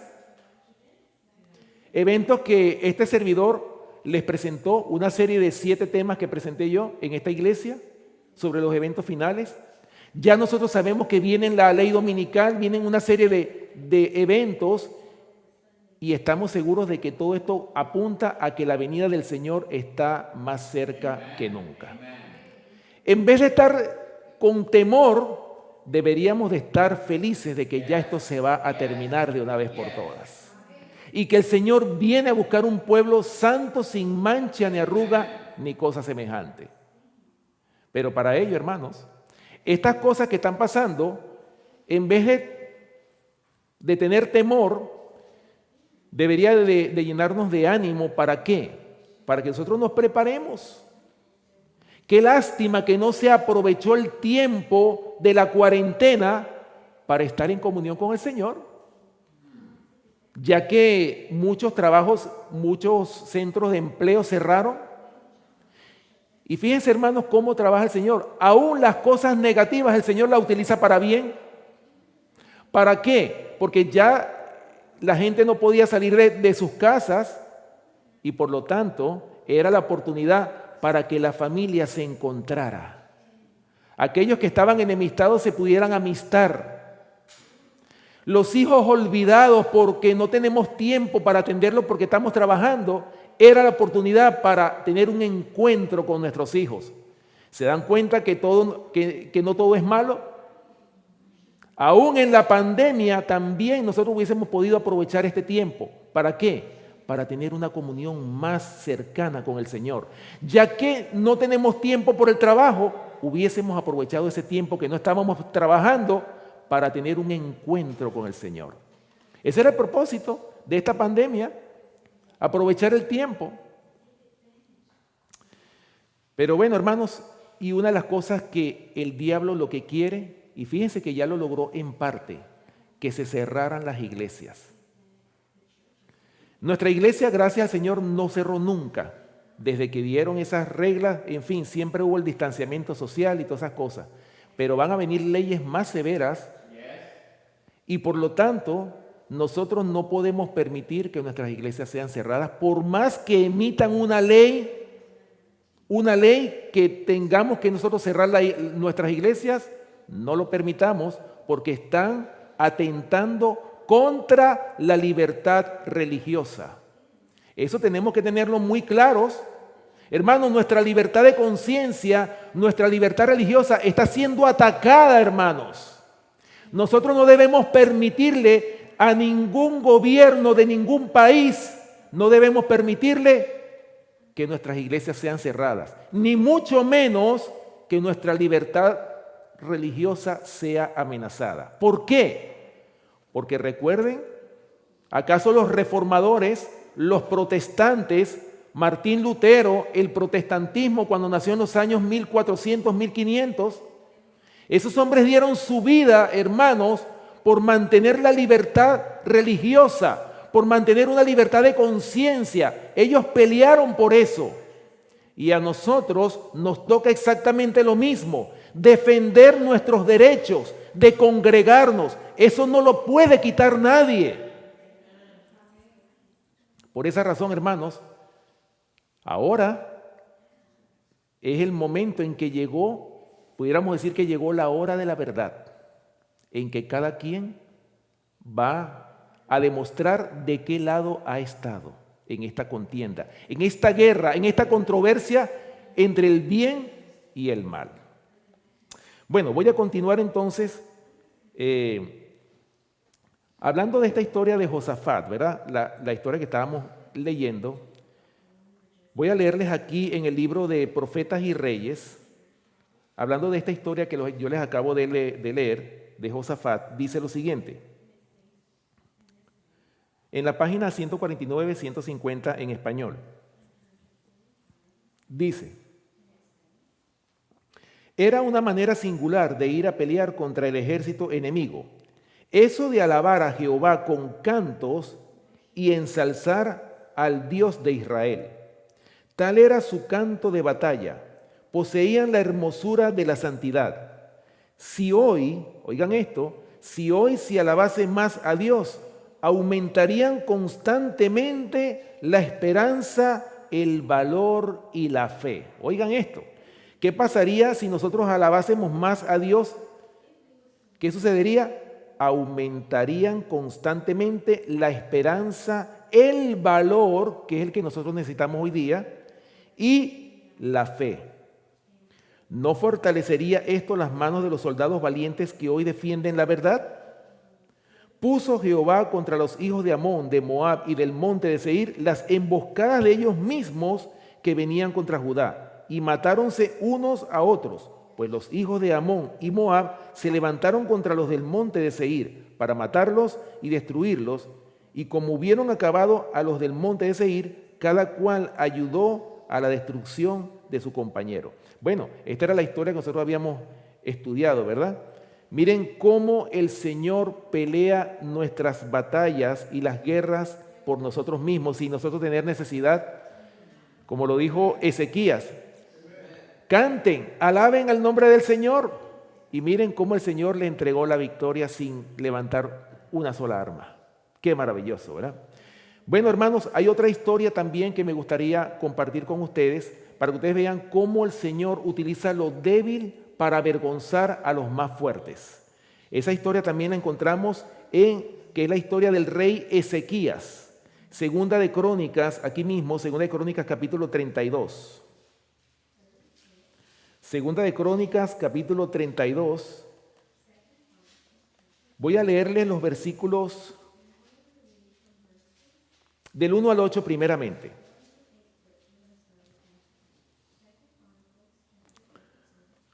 Eventos que este servidor les presentó, una serie de 7 temas que presenté yo en esta iglesia sobre los eventos finales. Ya nosotros sabemos que viene la ley dominical, vienen una serie de eventos y estamos seguros de que todo esto apunta a que la venida del Señor está más cerca que nunca. En vez de estar con temor, deberíamos de estar felices de que ya esto se va a terminar de una vez por todas. Y que el Señor viene a buscar un pueblo santo, sin mancha ni arruga ni cosa semejante. Pero para ello, hermanos, estas cosas que están pasando, en vez de tener temor, debería de llenarnos de ánimo. ¿Para qué? Para que nosotros nos preparemos. Qué lástima que no se aprovechó el tiempo de la cuarentena para estar en comunión con el Señor, ya que muchos trabajos, muchos centros de empleo cerraron. Y fíjense, hermanos, cómo trabaja el Señor. Aún las cosas negativas el Señor las utiliza para bien. ¿Para qué? Porque ya la gente no podía salir de sus casas y por lo tanto era la oportunidad para que la familia se encontrara. Aquellos que estaban enemistados se pudieran amistar. Los hijos olvidados porque no tenemos tiempo para atenderlos porque estamos trabajando, era la oportunidad para tener un encuentro con nuestros hijos. ¿Se dan cuenta que no todo es malo? Aún en la pandemia también nosotros hubiésemos podido aprovechar este tiempo. ¿Para qué? Para tener una comunión más cercana con el Señor. Ya que no tenemos tiempo por el trabajo, hubiésemos aprovechado ese tiempo que no estábamos trabajando para tener un encuentro con el Señor. Ese era el propósito de esta pandemia, aprovechar el tiempo. Pero bueno, hermanos, y una de las cosas que el diablo lo que quiere, y fíjense que ya lo logró en parte, que se cerraran las iglesias. Nuestra iglesia, gracias al Señor, no cerró nunca. Desde que dieron esas reglas, en fin, siempre hubo el distanciamiento social y todas esas cosas. Pero van a venir leyes más severas y por lo tanto nosotros no podemos permitir que nuestras iglesias sean cerradas por más que emitan una ley que tengamos que nosotros cerrar nuestras iglesias, no lo permitamos porque están atentando contra la libertad religiosa. Eso tenemos que tenerlo muy claros. Hermanos, nuestra libertad de conciencia, nuestra libertad religiosa está siendo atacada, hermanos. Nosotros no debemos permitirle a ningún gobierno de ningún país, no debemos permitirle que nuestras iglesias sean cerradas, ni mucho menos que nuestra libertad religiosa sea amenazada. ¿Por qué? Porque recuerden, ¿acaso los reformadores, los protestantes, Martín Lutero, el protestantismo cuando nació en los años 1400, 1500, esos hombres dieron su vida, hermanos, por mantener la libertad religiosa, por mantener una libertad de conciencia? Ellos pelearon por eso. Y a nosotros nos toca exactamente lo mismo, defender nuestros derechos de congregarnos. Eso no lo puede quitar nadie. Por esa razón, hermanos, ahora es el momento en que llegó, pudiéramos decir que llegó la hora de la verdad, en que cada quien va a demostrar de qué lado ha estado en esta contienda, en esta guerra, en esta controversia entre el bien y el mal. Bueno, voy a continuar entonces hablando de esta historia de Josafat, ¿verdad? La historia que estábamos leyendo. Voy a leerles aquí en el libro de Profetas y Reyes, hablando de esta historia que yo les acabo de leer, de Josafat, dice lo siguiente. En la página 149, 150 en español. Dice: era una manera singular de ir a pelear contra el ejército enemigo. Eso de alabar a Jehová con cantos y ensalzar al Dios de Israel. Tal era su canto de batalla. Poseían la hermosura de la santidad. Si hoy, oigan esto, si hoy se alabase más a Dios, aumentarían constantemente la esperanza, el valor y la fe. Oigan esto. ¿Qué pasaría si nosotros alabásemos más a Dios? ¿Qué sucedería? Aumentarían constantemente la esperanza, el valor, que es el que nosotros necesitamos hoy día, y la fe. ¿No fortalecería esto las manos de los soldados valientes que hoy defienden la verdad? Puso Jehová contra los hijos de Amón, de Moab y del monte de Seir las emboscadas de ellos mismos que venían contra Judá, y matáronse unos a otros, pues los hijos de Amón y Moab se levantaron contra los del monte de Seir para matarlos y destruirlos, y como hubieron acabado a los del monte de Seir, cada cual ayudó a la destrucción de su compañero. Bueno, esta era la historia que nosotros habíamos estudiado, ¿verdad? Miren cómo el Señor pelea nuestras batallas y las guerras por nosotros mismos, sin nosotros tener necesidad, como lo dijo Ezequías. Canten, alaben al nombre del Señor. Y miren cómo el Señor le entregó la victoria sin levantar una sola arma. Qué maravilloso, ¿verdad? Bueno, hermanos, hay otra historia también que me gustaría compartir con ustedes para que ustedes vean cómo el Señor utiliza lo débil para avergonzar a los más fuertes. Esa historia también la encontramos que es la historia del rey Ezequías. Segunda de Crónicas, aquí mismo, Segunda de Crónicas capítulo 32. Segunda de Crónicas capítulo 32. Voy a leerles los versículos del 1 al 8 primeramente.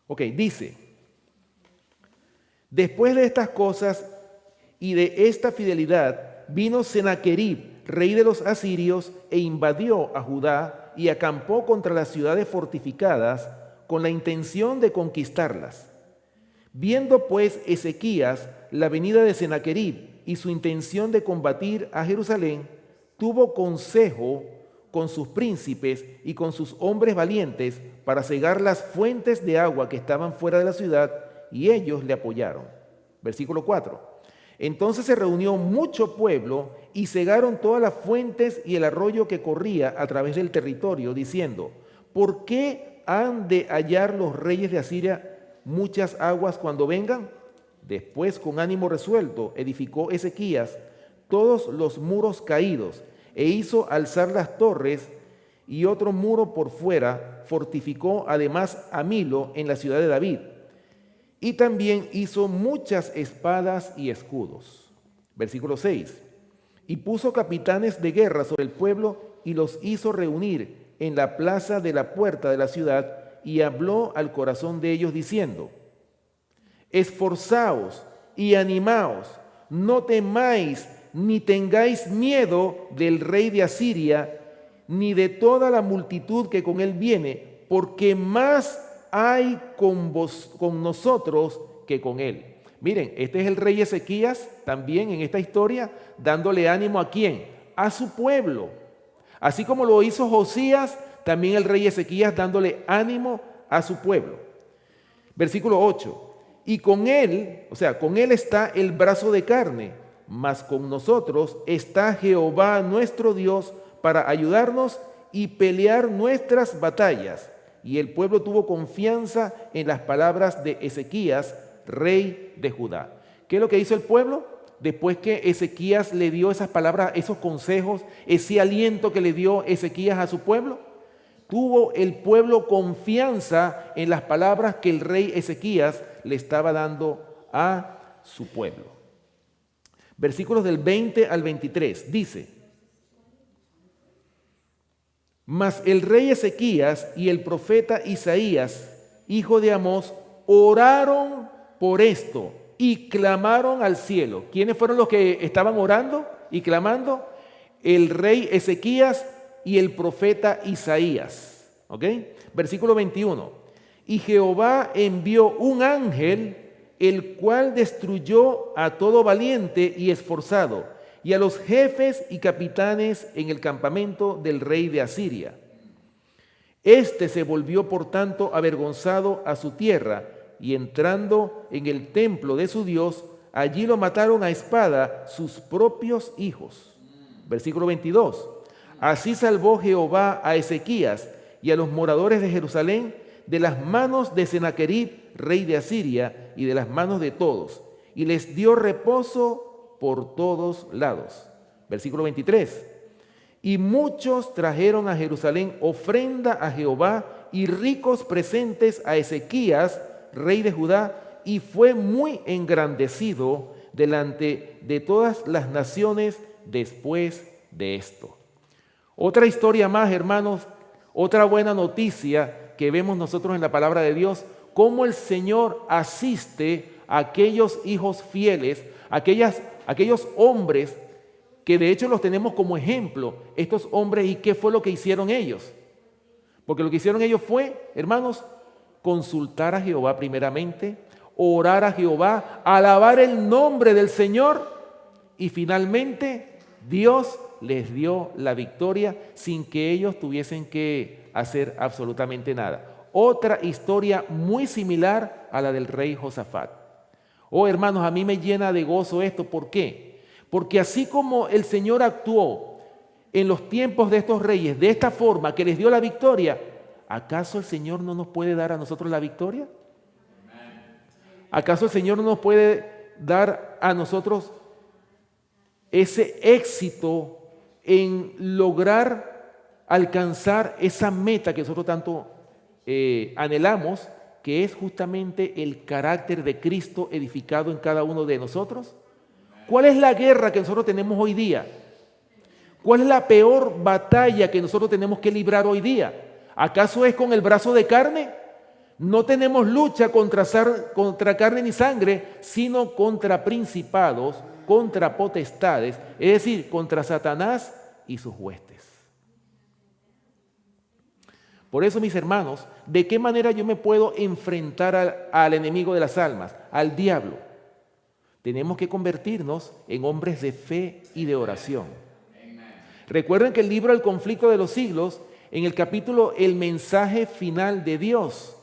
Ok, dice: después de estas cosas y de esta fidelidad, vino Senaquerib, rey de los asirios, e invadió a Judá y acampó contra las ciudades fortificadas con la intención de conquistarlas. Viendo pues Ezequías la venida de Senaquerib y su intención de combatir a Jerusalén, tuvo consejo con sus príncipes y con sus hombres valientes para cegar las fuentes de agua que estaban fuera de la ciudad, y ellos le apoyaron. Versículo 4. Entonces se reunió mucho pueblo y cegaron todas las fuentes y el arroyo que corría a través del territorio, diciendo: ¿por qué han de hallar los reyes de Asiria muchas aguas cuando vengan? Después, con ánimo resuelto, edificó Ezequías todos los muros caídos e hizo alzar las torres, y otro muro por fuera. Fortificó además a Milo en la ciudad de David, y también hizo muchas espadas y escudos. Versículo 6. Y puso capitanes de guerra sobre el pueblo y los hizo reunir en la plaza de la puerta de la ciudad, y habló al corazón de ellos diciendo: esforzaos y animaos, no temáis ni tengáis miedo del rey de Asiria, ni de toda la multitud que con él viene, porque más hay con nosotros que con él. Miren, este es el rey Ezequías también en esta historia, dándole ánimo ¿a quién? A su pueblo. Así como lo hizo Josías, también el rey Ezequías dándole ánimo a su pueblo. Versículo 8. Y con él, o sea, con él está el brazo de carne, mas con nosotros está Jehová nuestro Dios para ayudarnos y pelear nuestras batallas. Y el pueblo tuvo confianza en las palabras de Ezequías, rey de Judá. ¿Qué es lo que hizo el pueblo? Después que Ezequías le dio esas palabras, esos consejos, ese aliento que le dio Ezequías a su pueblo, tuvo el pueblo confianza en las palabras que el rey Ezequías le estaba dando a su pueblo. Versículos del 20 al 23, dice: mas el rey Ezequías y el profeta Isaías, hijo de Amós, oraron por esto y clamaron al cielo. ¿Quiénes fueron los que estaban orando y clamando? El rey Ezequías y el profeta Isaías. ¿Ok? Versículo 21. Y Jehová envió un ángel, el cual destruyó a todo valiente y esforzado, y a los jefes y capitanes en el campamento del rey de Asiria. Este se volvió por tanto avergonzado a su tierra, y entrando en el templo de su Dios, allí lo mataron a espada sus propios hijos. Versículo 22. Así salvó Jehová a Ezequías y a los moradores de Jerusalén de las manos de Senaquerib, rey de Asiria, y de las manos de todos, y les dio reposo por todos lados. Versículo 23. Y muchos trajeron a Jerusalén ofrenda a Jehová y ricos presentes a Ezequías, rey de Judá, y fue muy engrandecido delante de todas las naciones después de esto. Otra historia más, hermanos, otra buena noticia que vemos nosotros en la palabra de Dios, cómo el Señor asiste a aquellos hijos fieles, aquellos hombres que de hecho los tenemos como ejemplo, estos hombres. ¿Y qué fue lo que hicieron ellos? Porque lo que hicieron ellos fue, hermanos, consultar a Jehová primeramente, orar a Jehová, alabar el nombre del Señor, y finalmente Dios les dio la victoria sin que ellos tuviesen que hacer absolutamente nada. otra historia muy similar a la del rey Josafat. Oh, hermanos, a mí me llena de gozo esto. ¿Por qué? Porque así como el Señor actuó en los tiempos de estos reyes de esta forma, que les dio la victoria, ¿acaso el Señor no nos puede dar a nosotros la victoria? ¿Acaso el Señor no nos puede dar a nosotros ese éxito en lograr alcanzar esa meta que nosotros tanto anhelamos, que es justamente el carácter de Cristo edificado en cada uno de nosotros? ¿Cuál es la guerra que nosotros tenemos hoy día? ¿Cuál es la peor batalla que nosotros tenemos que librar hoy día? ¿Acaso es con el brazo de carne? No tenemos lucha contra carne ni sangre, sino contra principados, contra potestades, es decir, contra Satanás y sus huestes. Por eso, mis hermanos, ¿de qué manera yo me puedo enfrentar al enemigo de las almas, al diablo? Tenemos que convertirnos en hombres de fe y de oración. Recuerden que el libro El conflicto de los siglos, en el capítulo El mensaje final de Dios,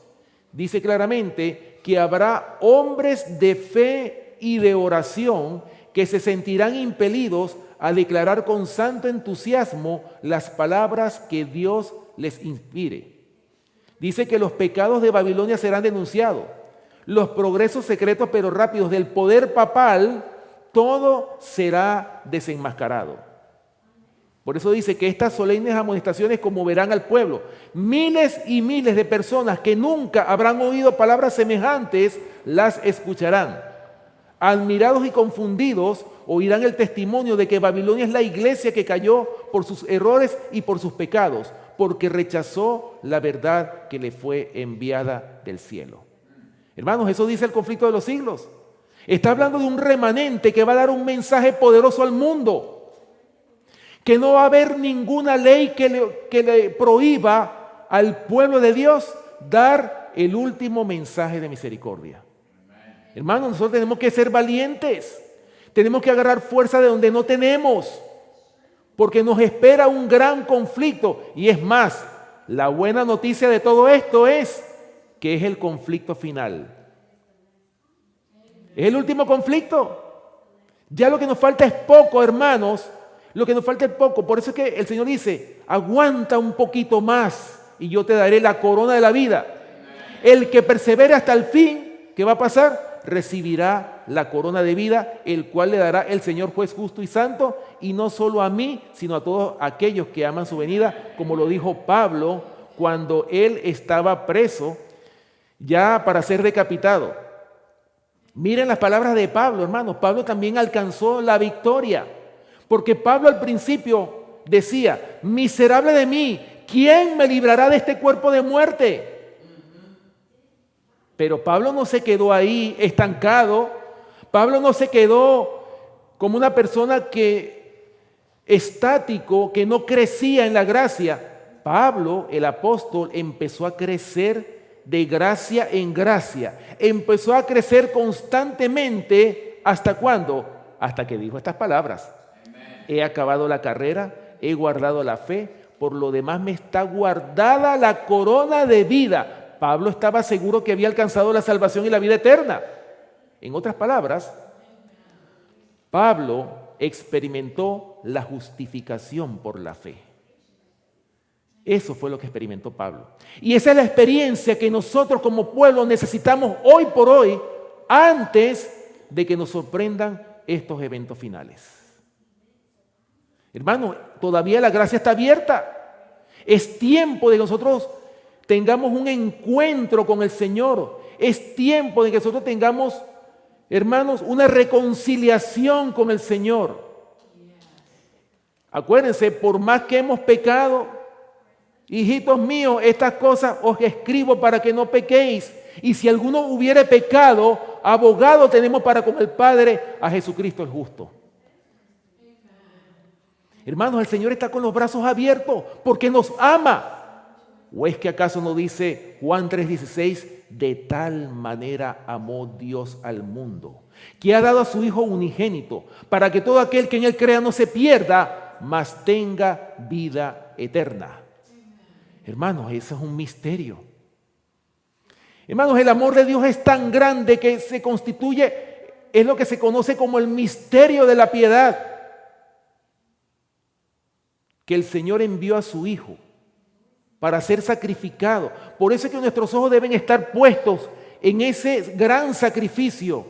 dice claramente que habrá hombres de fe y de oración que se sentirán impelidos a declarar con santo entusiasmo las palabras que Dios les inspire. Dice que los pecados de Babilonia serán denunciados, los progresos secretos pero rápidos del poder papal, todo será desenmascarado. Por eso dice que estas solemnes amonestaciones conmoverán al pueblo. Miles y miles de personas que nunca habrán oído palabras semejantes las escucharán. Admirados y confundidos oirán el testimonio de que Babilonia es la iglesia que cayó por sus errores y por sus pecados, porque rechazó la verdad que le fue enviada del cielo. Hermanos, eso dice el conflicto de los siglos. Está hablando de un remanente que va a dar un mensaje poderoso al mundo. Que no va a haber ninguna ley que le prohíba al pueblo de Dios dar el último mensaje de misericordia. Hermanos, nosotros tenemos que ser valientes. Tenemos que agarrar fuerza de donde no tenemos. Porque nos espera un gran conflicto. Y es más, la buena noticia de todo esto es que es el conflicto final. Es el último conflicto. Ya lo que nos falta es poco, hermanos. Lo que nos falta es poco. Por eso es que el Señor dice, aguanta un poquito más y yo te daré la corona de la vida. El que persevere hasta el fin, ¿qué va a pasar? Recibirá la corona de vida, el cual le dará el Señor juez justo y santo, y no solo a mí, sino a todos aquellos que aman su venida, como lo dijo Pablo cuando él estaba preso ya para ser decapitado. Miren las palabras de Pablo, hermanos. Pablo también alcanzó la victoria. Porque Pablo al principio decía, miserable de mí, ¿quién me librará de este cuerpo de muerte? Pero Pablo no se quedó ahí estancado. Pablo no se quedó como una persona estático, que no crecía en la gracia. Pablo, el apóstol, empezó a crecer de gracia en gracia. Empezó a crecer constantemente. ¿Hasta cuándo? Hasta que dijo estas palabras. He acabado la carrera, he guardado la fe, por lo demás me está guardada la corona de vida. Pablo estaba seguro que había alcanzado la salvación y la vida eterna. En otras palabras, Pablo experimentó la justificación por la fe. Eso fue lo que experimentó Pablo. Y esa es la experiencia que nosotros como pueblo necesitamos hoy por hoy, antes de que nos sorprendan estos eventos finales. Hermano, todavía la gracia está abierta. Es tiempo de que nosotros tengamos un encuentro con el Señor. Es tiempo de que nosotros tengamos, hermanos, una reconciliación con el Señor. Acuérdense, por más que hemos pecado, hijitos míos, estas cosas os escribo para que no pequéis. Y si alguno hubiere pecado, abogado tenemos para con el Padre, a Jesucristo el justo. Hermanos, el Señor está con los brazos abiertos porque nos ama. ¿O es que acaso no dice Juan 3:16? De tal manera amó Dios al mundo, que ha dado a su Hijo unigénito, para que todo aquel que en Él crea no se pierda, mas tenga vida eterna. Hermanos, eso es un misterio. Hermanos, el amor de Dios es tan grande que se constituye, es lo que se conoce como el misterio de la piedad, que el Señor envió a su Hijo para ser sacrificado. Por eso es que nuestros ojos deben estar puestos en ese gran sacrificio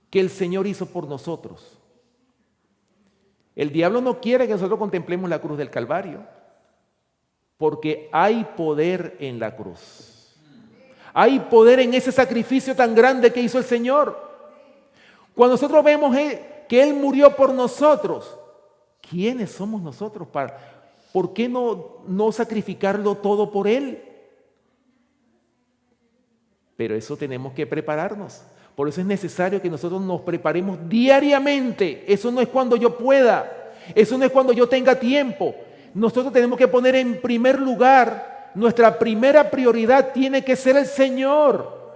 que el Señor hizo por nosotros. El diablo no quiere que nosotros contemplemos la cruz del Calvario, porque hay poder en la cruz. Hay poder en ese sacrificio tan grande que hizo el Señor. Cuando nosotros vemos que Él murió por nosotros, ¿quiénes somos nosotros por qué no sacrificarlo todo por Él? Pero eso tenemos que prepararnos. Por eso es necesario que nosotros nos preparemos diariamente. Eso no es cuando yo pueda. Eso no es cuando yo tenga tiempo. Nosotros tenemos que poner en primer lugar, nuestra primera prioridad tiene que ser el Señor.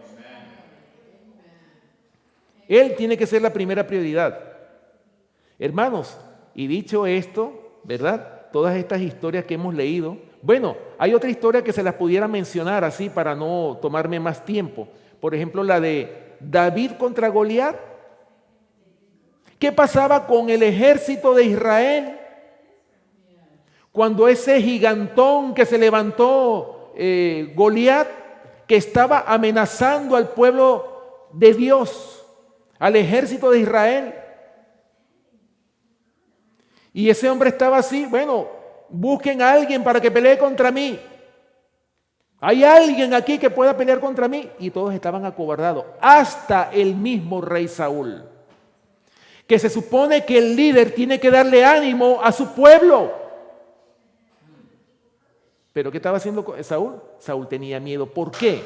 Él tiene que ser la primera prioridad. Hermanos, y dicho esto, ¿verdad? Todas estas historias que hemos leído. Bueno, hay otra historia que se las pudiera mencionar así para no tomarme más tiempo. Por ejemplo, la de David contra Goliat. ¿Qué pasaba con el ejército de Israel? Cuando ese gigantón que se levantó, Goliat, que estaba amenazando al pueblo de Dios, al ejército de Israel. Y ese hombre estaba así, bueno, busquen a alguien para que pelee contra mí. ¿Hay alguien aquí que pueda pelear contra mí? Y todos estaban acobardados, hasta el mismo rey Saúl, que se supone que el líder tiene que darle ánimo a su pueblo. ¿Pero qué estaba haciendo Saúl? Saúl tenía miedo. ¿Por qué?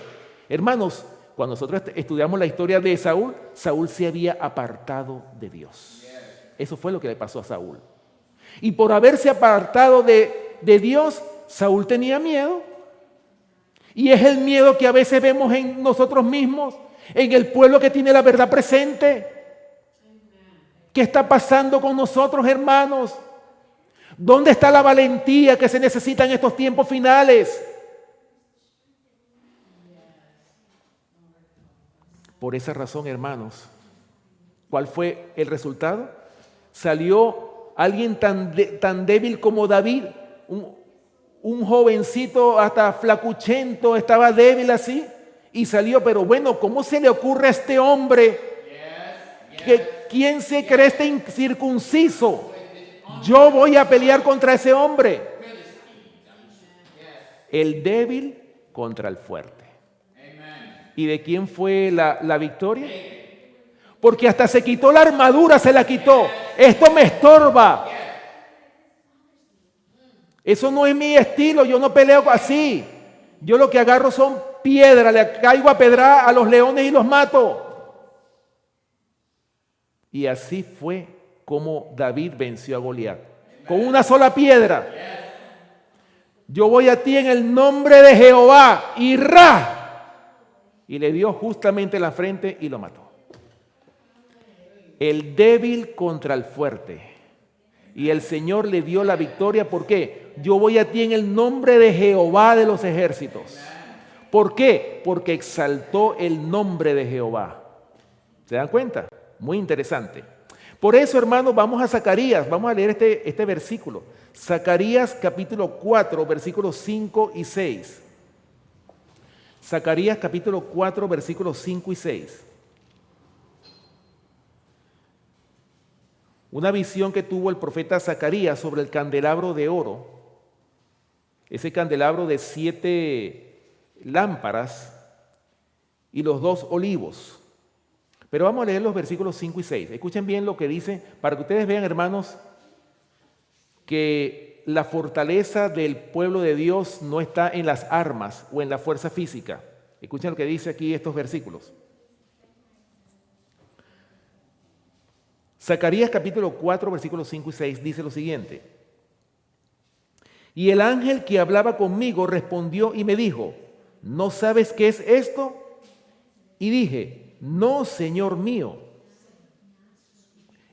Hermanos, cuando nosotros estudiamos la historia de Saúl, Saúl se había apartado de Dios. Eso fue lo que le pasó a Saúl. Y por haberse apartado de Dios, Saúl tenía miedo. Y es el miedo que a veces vemos en nosotros mismos, en el pueblo que tiene la verdad presente. ¿Qué está pasando con nosotros, hermanos? ¿Dónde está la valentía que se necesita en estos tiempos finales? Por esa razón, hermanos, ¿cuál fue el resultado? Salió alguien tan débil como David, un jovencito hasta flacuchento, estaba débil así, y salió, pero bueno, ¿cómo se le ocurre a este hombre? ¿Quién se cree este incircunciso? Yo voy a pelear contra ese hombre. El débil contra el fuerte. ¿Y de quién fue la victoria? Porque hasta se quitó la armadura, se la quitó. Esto me estorba. Eso no es mi estilo, yo no peleo así. Yo lo que agarro son piedras, le caigo a pedrar a los leones y los mato. Y así fue como David venció a Goliat. Con una sola piedra. Yo voy a ti en el nombre de Jehová. Y ¡ra! Y le dio justamente en la frente y lo mató. El débil contra el fuerte. Y el Señor le dio la victoria. ¿Por qué? Yo voy a ti en el nombre de Jehová de los ejércitos. ¿Por qué? Porque exaltó el nombre de Jehová. ¿Se dan cuenta? Muy interesante. Por eso, hermanos, vamos a Zacarías. Vamos a leer este versículo. Zacarías capítulo 4, versículos 5 y 6. Zacarías capítulo 4, versículos 5 y 6. Una visión que tuvo el profeta Zacarías sobre el candelabro de oro. Ese candelabro de 7 lámparas y los 2 olivos. Pero vamos a leer los versículos 5 y 6. Escuchen bien lo que dice, para que ustedes vean, hermanos, que la fortaleza del pueblo de Dios no está en las armas o en la fuerza física. Escuchen lo que dice aquí estos versículos. Zacarías capítulo 4, versículos 5 y 6 dice lo siguiente. Y el ángel que hablaba conmigo respondió y me dijo, ¿no sabes qué es esto? Y dije, no, Señor mío.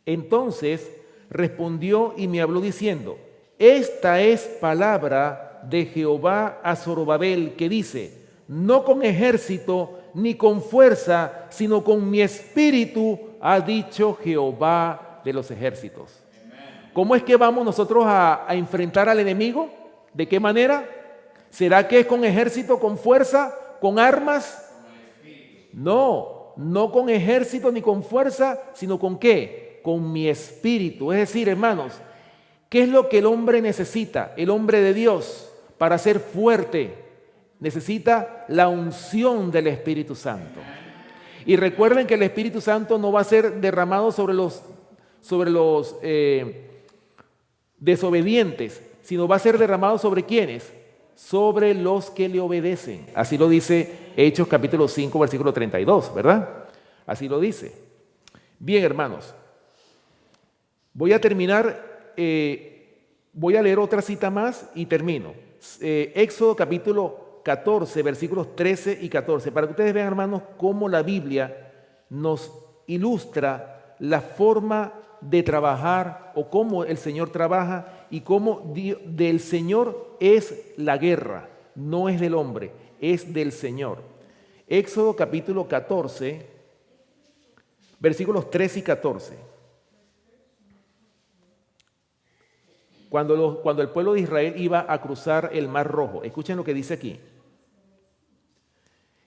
Entonces respondió y me habló diciendo, esta es palabra de Jehová a Zorobabel que dice, no con ejército ni con fuerza, sino con mi espíritu, ha dicho Jehová de los ejércitos. ¿Cómo es que vamos nosotros a enfrentar al enemigo? ¿De qué manera? ¿Será que es con ejército, con fuerza, con armas? No, no con ejército ni con fuerza, sino con ¿qué? Con mi espíritu. Es decir, hermanos, ¿qué es lo que el hombre necesita? El hombre de Dios, para ser fuerte, necesita la unción del Espíritu Santo. Y recuerden que el Espíritu Santo no va a ser derramado sobre los desobedientes, sino va a ser derramado sobre ¿quiénes? Sobre los que le obedecen. Así lo dice Hechos capítulo 5, versículo 32, ¿verdad? Así lo dice. Bien, hermanos, voy a terminar, voy a leer otra cita más y termino. Éxodo capítulo 14, versículos 13 y 14, para que ustedes vean, hermanos, cómo la Biblia nos ilustra la forma de trabajar o cómo el Señor trabaja y cómo del Señor es la guerra, no es del hombre, es del Señor. Éxodo capítulo 14, versículos 13 y 14. Cuando el pueblo de Israel iba a cruzar el Mar Rojo, escuchen lo que dice aquí.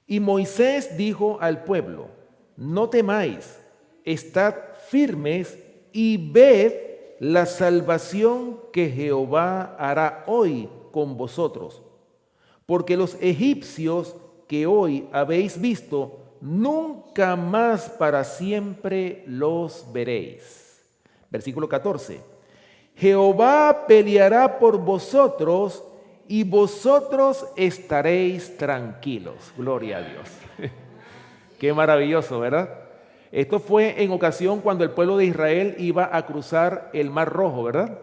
Y Moisés dijo al pueblo: no temáis, estad firmes y ved la salvación que Jehová hará hoy con vosotros, porque los egipcios que hoy habéis visto, nunca más para siempre los veréis. Versículo 14. Jehová peleará por vosotros y vosotros estaréis tranquilos. Gloria a Dios. Qué maravilloso, ¿verdad? Esto fue en ocasión cuando el pueblo de Israel iba a cruzar el Mar Rojo, ¿verdad?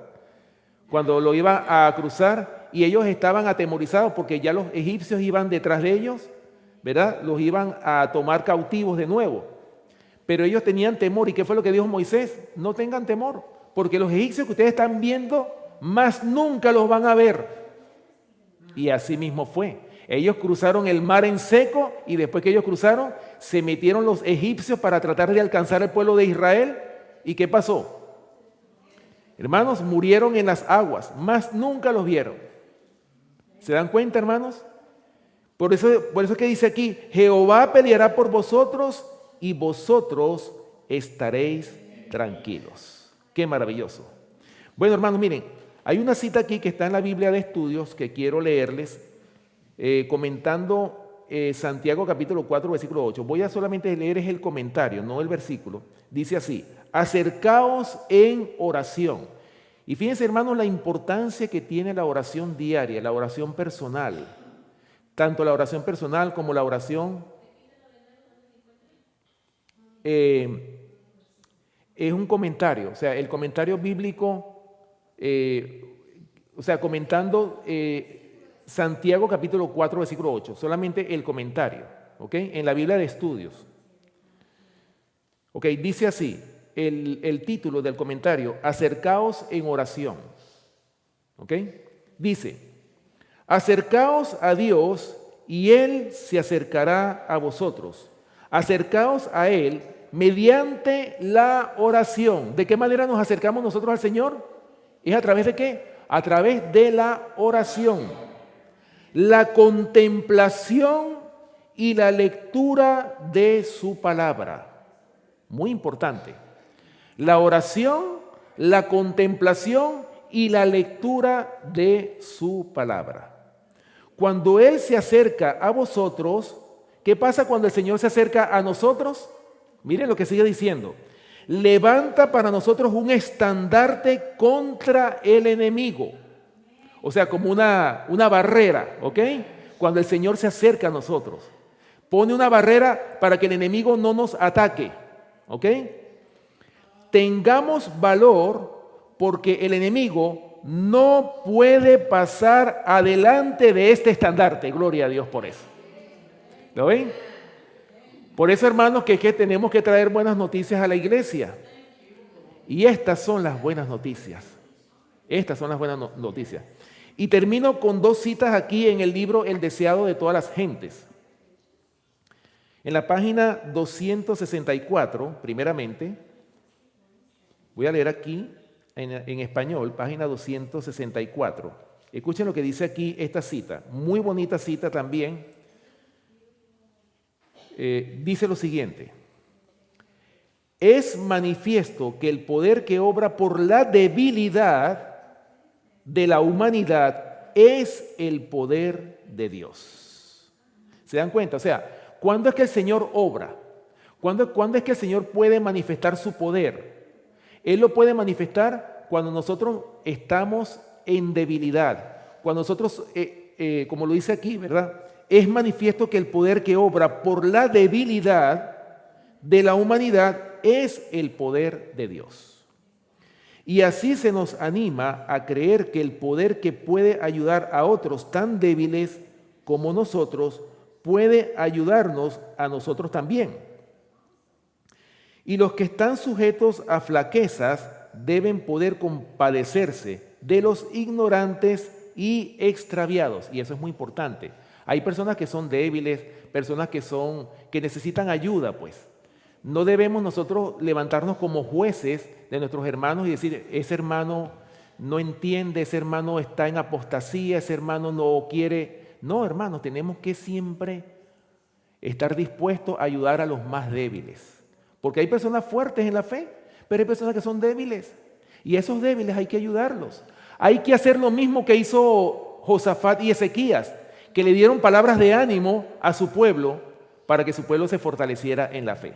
Cuando lo iba a cruzar y ellos estaban atemorizados porque ya los egipcios iban detrás de ellos, ¿verdad? Los iban a tomar cautivos de nuevo. Pero ellos tenían temor. ¿Y qué fue lo que dijo Moisés? No tengan temor, porque los egipcios que ustedes están viendo, más nunca los van a ver. Y así mismo fue. Ellos cruzaron el mar en seco y después que ellos cruzaron, se metieron los egipcios para tratar de alcanzar al pueblo de Israel. ¿Y qué pasó? Hermanos, murieron en las aguas, más nunca los vieron. ¿Se dan cuenta, hermanos? Por eso que dice aquí, Jehová peleará por vosotros y vosotros estaréis tranquilos. Qué maravilloso. Bueno, hermanos, miren, hay una cita aquí que está en la Biblia de Estudios que quiero leerles, comentando Santiago capítulo 4, versículo 8. Voy a solamente leer el comentario, no el versículo. Dice así: acercaos en oración. Y fíjense, hermanos, la importancia que tiene la oración diaria, la oración personal. Tanto la oración personal como la oración es un comentario, o sea, el comentario bíblico, comentando Santiago capítulo 4, versículo 8, solamente el comentario, ¿ok? En la Biblia de Estudios. Ok, dice así, el título del comentario: acercaos en oración. ¿Ok? Dice: acercaos a Dios y Él se acercará a vosotros. Acercaos a Él mediante la oración. ¿De qué manera nos acercamos nosotros al Señor? ¿Es a través de qué? A través de la oración, la contemplación y la lectura de su palabra. Muy importante. La oración, la contemplación y la lectura de su palabra. Cuando Él se acerca a vosotros, ¿qué pasa cuando el Señor se acerca a nosotros? Miren lo que sigue diciendo: levanta para nosotros un estandarte contra el enemigo. O sea, como una barrera, ¿ok? Cuando el Señor se acerca a nosotros, pone una barrera para que el enemigo no nos ataque, ¿ok? Tengamos valor, porque el enemigo no puede pasar adelante de este estandarte. Gloria a Dios por eso. ¿Lo ven? Por eso, hermanos, que tenemos que traer buenas noticias a la iglesia. Y estas son las buenas noticias. Estas son las buenas noticias. Y termino con dos citas aquí en el libro El deseado de todas las gentes. En la página 264, primeramente, voy a leer aquí en español, página 264. Escuchen lo que dice aquí esta cita, muy bonita cita también. Dice lo siguiente: es manifiesto que el poder que obra por la debilidad de la humanidad es el poder de Dios. ¿Se dan cuenta? O sea, ¿cuándo es que el Señor obra? ¿Cuándo es que el Señor puede manifestar su poder? Él lo puede manifestar cuando nosotros estamos en debilidad. Cuando nosotros, como lo dice aquí, ¿verdad? Es manifiesto que el poder que obra por la debilidad de la humanidad es el poder de Dios. Y así se nos anima a creer que el poder que puede ayudar a otros tan débiles como nosotros puede ayudarnos a nosotros también. Y los que están sujetos a flaquezas deben poder compadecerse de los ignorantes y extraviados. Y eso es muy importante. Hay personas que son débiles, personas que necesitan ayuda, pues. No debemos nosotros levantarnos como jueces de nuestros hermanos y decir, ese hermano no entiende, ese hermano está en apostasía, ese hermano no quiere. No, hermanos, tenemos que siempre estar dispuestos a ayudar a los más débiles. Porque hay personas fuertes en la fe, pero hay personas que son débiles. Y a esos débiles hay que ayudarlos. Hay que hacer lo mismo que hizo Josafat y Ezequías, que le dieron palabras de ánimo a su pueblo para que su pueblo se fortaleciera en la fe.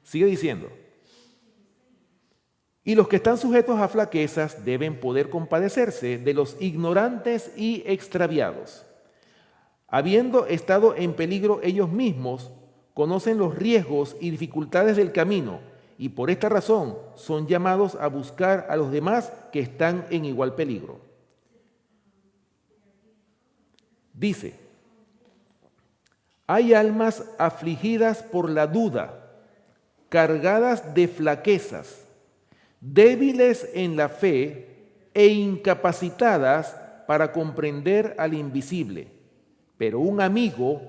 Sigue diciendo, y los que están sujetos a flaquezas deben poder compadecerse de los ignorantes y extraviados. Habiendo estado en peligro ellos mismos, conocen los riesgos y dificultades del camino y por esta razón son llamados a buscar a los demás que están en igual peligro. Dice, hay almas afligidas por la duda, cargadas de flaquezas, débiles en la fe e incapacitadas para comprender al invisible. Pero un amigo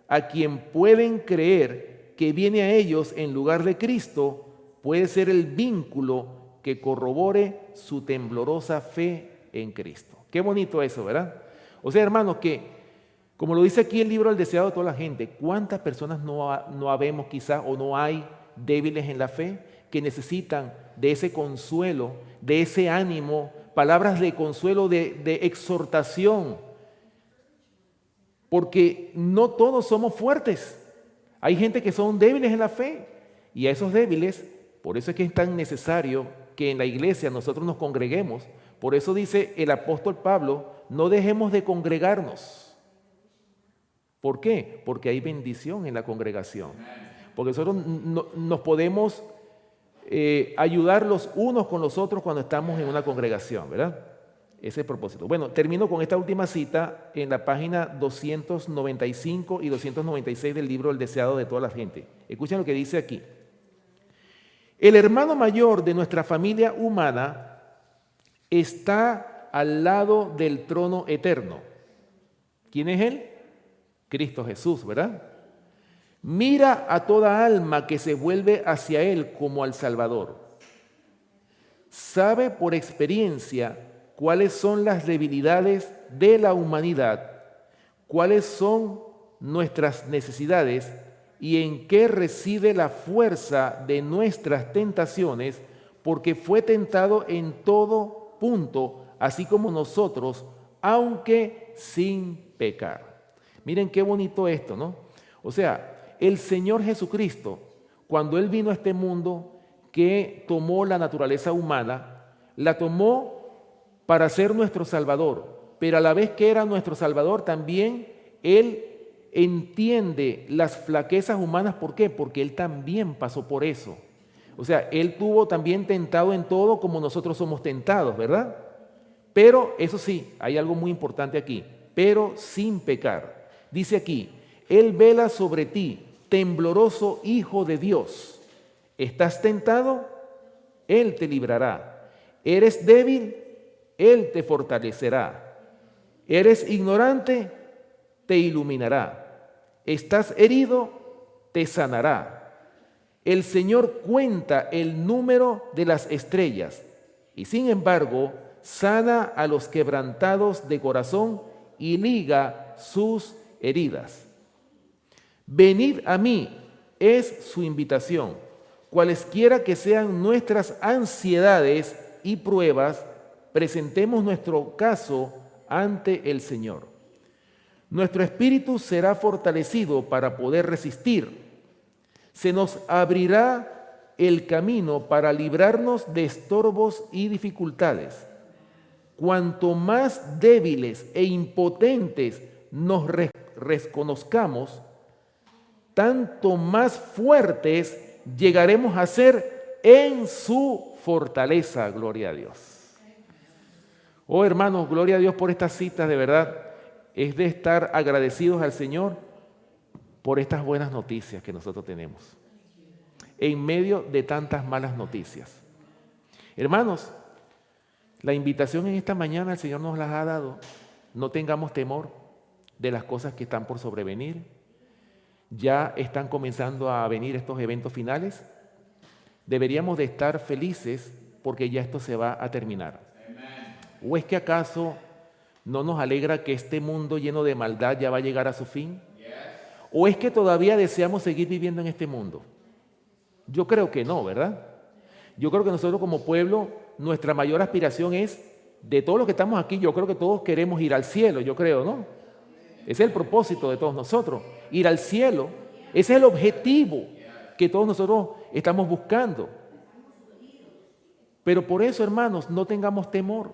a quien pueden creer que viene a ellos en lugar de Cristo puede ser el vínculo que corrobore su temblorosa fe en Cristo. Qué bonito eso, ¿verdad? O sea, hermanos, que como lo dice aquí el libro El deseado de toda la gente, ¿cuántas personas no habemos quizás o no hay débiles en la fe que necesitan de ese consuelo, de ese ánimo, palabras de consuelo, de exhortación? Porque no todos somos fuertes. Hay gente que son débiles en la fe y a esos débiles, por eso es que es tan necesario que en la iglesia nosotros nos congreguemos. Por eso dice el apóstol Pablo, no dejemos de congregarnos. ¿Por qué? Porque hay bendición en la congregación. Porque nosotros nos podemos ayudar los unos con los otros cuando estamos en una congregación, ¿verdad? Ese es el propósito. Bueno, termino con esta última cita en la página 295 y 296 del libro El deseado de toda la gente. Escuchen lo que dice aquí. El hermano mayor de nuestra familia humana está al lado del trono eterno. ¿Quién es él? Cristo Jesús, ¿verdad? Mira a toda alma que se vuelve hacia Él como al Salvador. Sabe por experiencia cuáles son las debilidades de la humanidad, cuáles son nuestras necesidades y en qué reside la fuerza de nuestras tentaciones, porque fue tentado en todo punto, así como nosotros, aunque sin pecar. Miren qué bonito esto, ¿no? O sea, el Señor Jesucristo, cuando Él vino a este mundo, que tomó la naturaleza humana, la tomó para ser nuestro Salvador, pero a la vez que era nuestro Salvador, también Él entiende las flaquezas humanas. ¿Por qué? Porque Él también pasó por eso. O sea, Él tuvo también tentado en todo como nosotros somos tentados, ¿verdad? Pero, eso sí, hay algo muy importante aquí, pero sin pecar. Dice aquí, Él vela sobre ti, tembloroso Hijo de Dios. ¿Estás tentado? Él te librará. ¿Eres débil? Él te fortalecerá. ¿Eres ignorante? Te iluminará. estás herido, te sanará. El Señor cuenta el número de las estrellas y sin embargo sana a los quebrantados de corazón y liga sus heridas. Venid a mí es su invitación. Cualesquiera que sean nuestras ansiedades y pruebas, presentemos nuestro caso ante el Señor. Nuestro espíritu será fortalecido para poder resistir. Se nos abrirá el camino para librarnos de estorbos y dificultades. Cuanto más débiles e impotentes nos reconozcamos, tanto más fuertes llegaremos a ser en su fortaleza. Gloria a Dios. Oh hermanos, gloria a Dios por estas citas, de verdad. Es de estar agradecidos al Señor por estas buenas noticias que nosotros tenemos, en medio de tantas malas noticias. Hermanos, la invitación en esta mañana el Señor nos las ha dado. No tengamos temor de las cosas que están por sobrevenir. Ya están comenzando a venir estos eventos finales. Deberíamos de estar felices porque ya esto se va a terminar. ¿O es que acaso no nos alegra que este mundo lleno de maldad ya va a llegar a su fin? ¿O es que todavía deseamos seguir viviendo en este mundo? Yo creo que no, ¿verdad? Yo creo que nosotros como pueblo, nuestra mayor aspiración es, de todos los que estamos aquí, yo creo que todos queremos ir al cielo, yo creo, ¿no? Ese es el propósito de todos nosotros, ir al cielo. Ese es el objetivo que todos nosotros estamos buscando. Pero por eso, hermanos, no tengamos temor.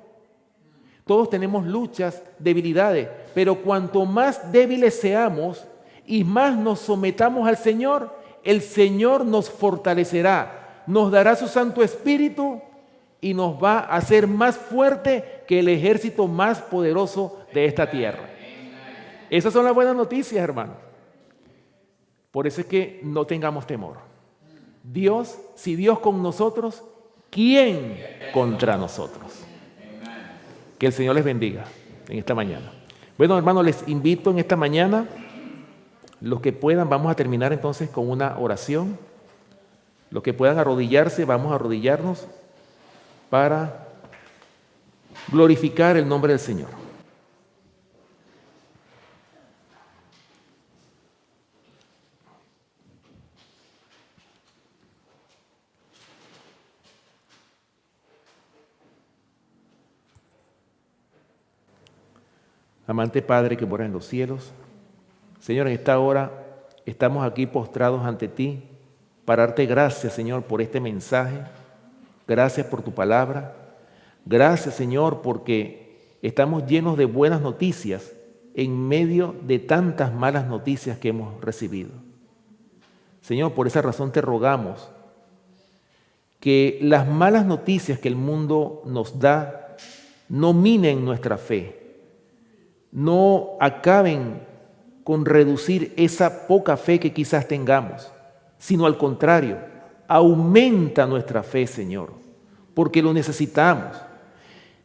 Todos tenemos luchas, debilidades, pero cuanto más débiles seamos y más nos sometamos al Señor, el Señor nos fortalecerá, nos dará su Santo Espíritu y nos va a hacer más fuerte que el ejército más poderoso de esta tierra. Esas son las buenas noticias, hermanos. Por eso es que no tengamos temor. Dios, si Dios con nosotros, ¿quién contra nosotros? Que el Señor les bendiga en esta mañana. Bueno, hermanos, les invito en esta mañana, los que puedan, vamos a terminar entonces con una oración. Los que puedan arrodillarse, vamos a arrodillarnos para glorificar el nombre del Señor. Amante Padre que moras en los cielos, Señor, en esta hora estamos aquí postrados ante ti para darte gracias, Señor, por este mensaje. Gracias por tu palabra. Gracias, Señor, porque estamos llenos de buenas noticias en medio de tantas malas noticias que hemos recibido. Señor, por esa razón te rogamos que las malas noticias que el mundo nos da no minen nuestra fe, no acaben con reducir esa poca fe que quizás tengamos, sino al contrario, aumenta nuestra fe, Señor, porque lo necesitamos.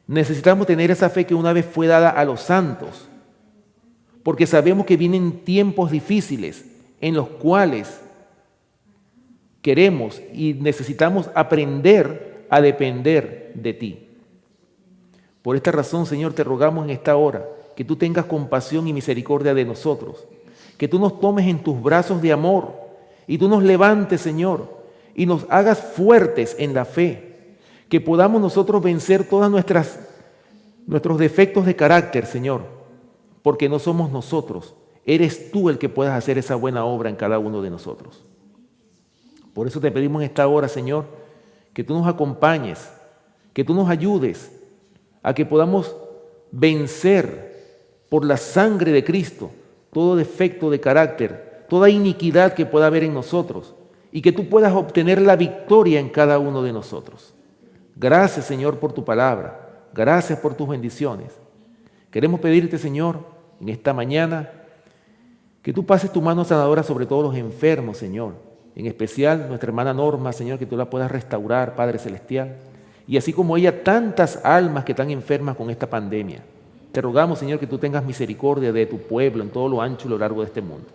Necesitamos tener esa fe que una vez fue dada a los santos, porque sabemos que vienen tiempos difíciles en los cuales queremos y necesitamos aprender a depender de ti. Por esta razón, Señor, te rogamos en esta hora que tú tengas compasión y misericordia de nosotros, que tú nos tomes en tus brazos de amor y tú nos levantes, Señor, y nos hagas fuertes en la fe, que podamos nosotros vencer todos nuestros defectos de carácter, Señor, porque no somos nosotros, eres tú el que puedas hacer esa buena obra en cada uno de nosotros. Por eso te pedimos en esta hora, Señor, que tú nos acompañes, que tú nos ayudes a que podamos vencer por la sangre de Cristo todo defecto de carácter, toda iniquidad que pueda haber en nosotros y que tú puedas obtener la victoria en cada uno de nosotros. Gracias, Señor, por tu palabra. Gracias por tus bendiciones. Queremos pedirte, Señor, en esta mañana, que tú pases tu mano sanadora sobre todos los enfermos, Señor. En especial nuestra hermana Norma, Señor, que tú la puedas restaurar, Padre Celestial. Y así como ella, tantas almas que están enfermas con esta pandemia. Te rogamos, Señor, que tú tengas misericordia de tu pueblo en todo lo ancho y lo largo de este mundo.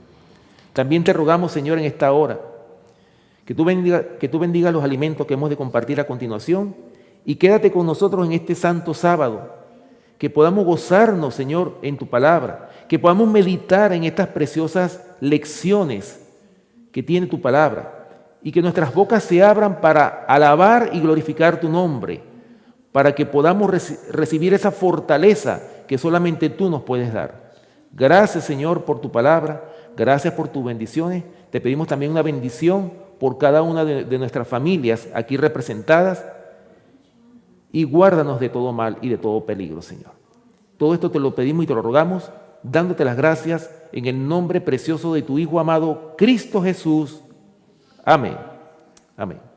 También te rogamos, Señor, en esta hora, que tú bendigas los alimentos que hemos de compartir a continuación y quédate con nosotros en este santo sábado, que podamos gozarnos, Señor, en tu palabra, que podamos meditar en estas preciosas lecciones que tiene tu palabra y que nuestras bocas se abran para alabar y glorificar tu nombre, para que podamos recibir esa fortaleza que solamente tú nos puedes dar. Gracias, Señor, por tu palabra, gracias por tus bendiciones. Te pedimos también una bendición por cada una de nuestras familias aquí representadas y guárdanos de todo mal y de todo peligro, Señor. Todo esto te lo pedimos y te lo rogamos, dándote las gracias en el nombre precioso de tu Hijo amado, Cristo Jesús. Amén. Amén.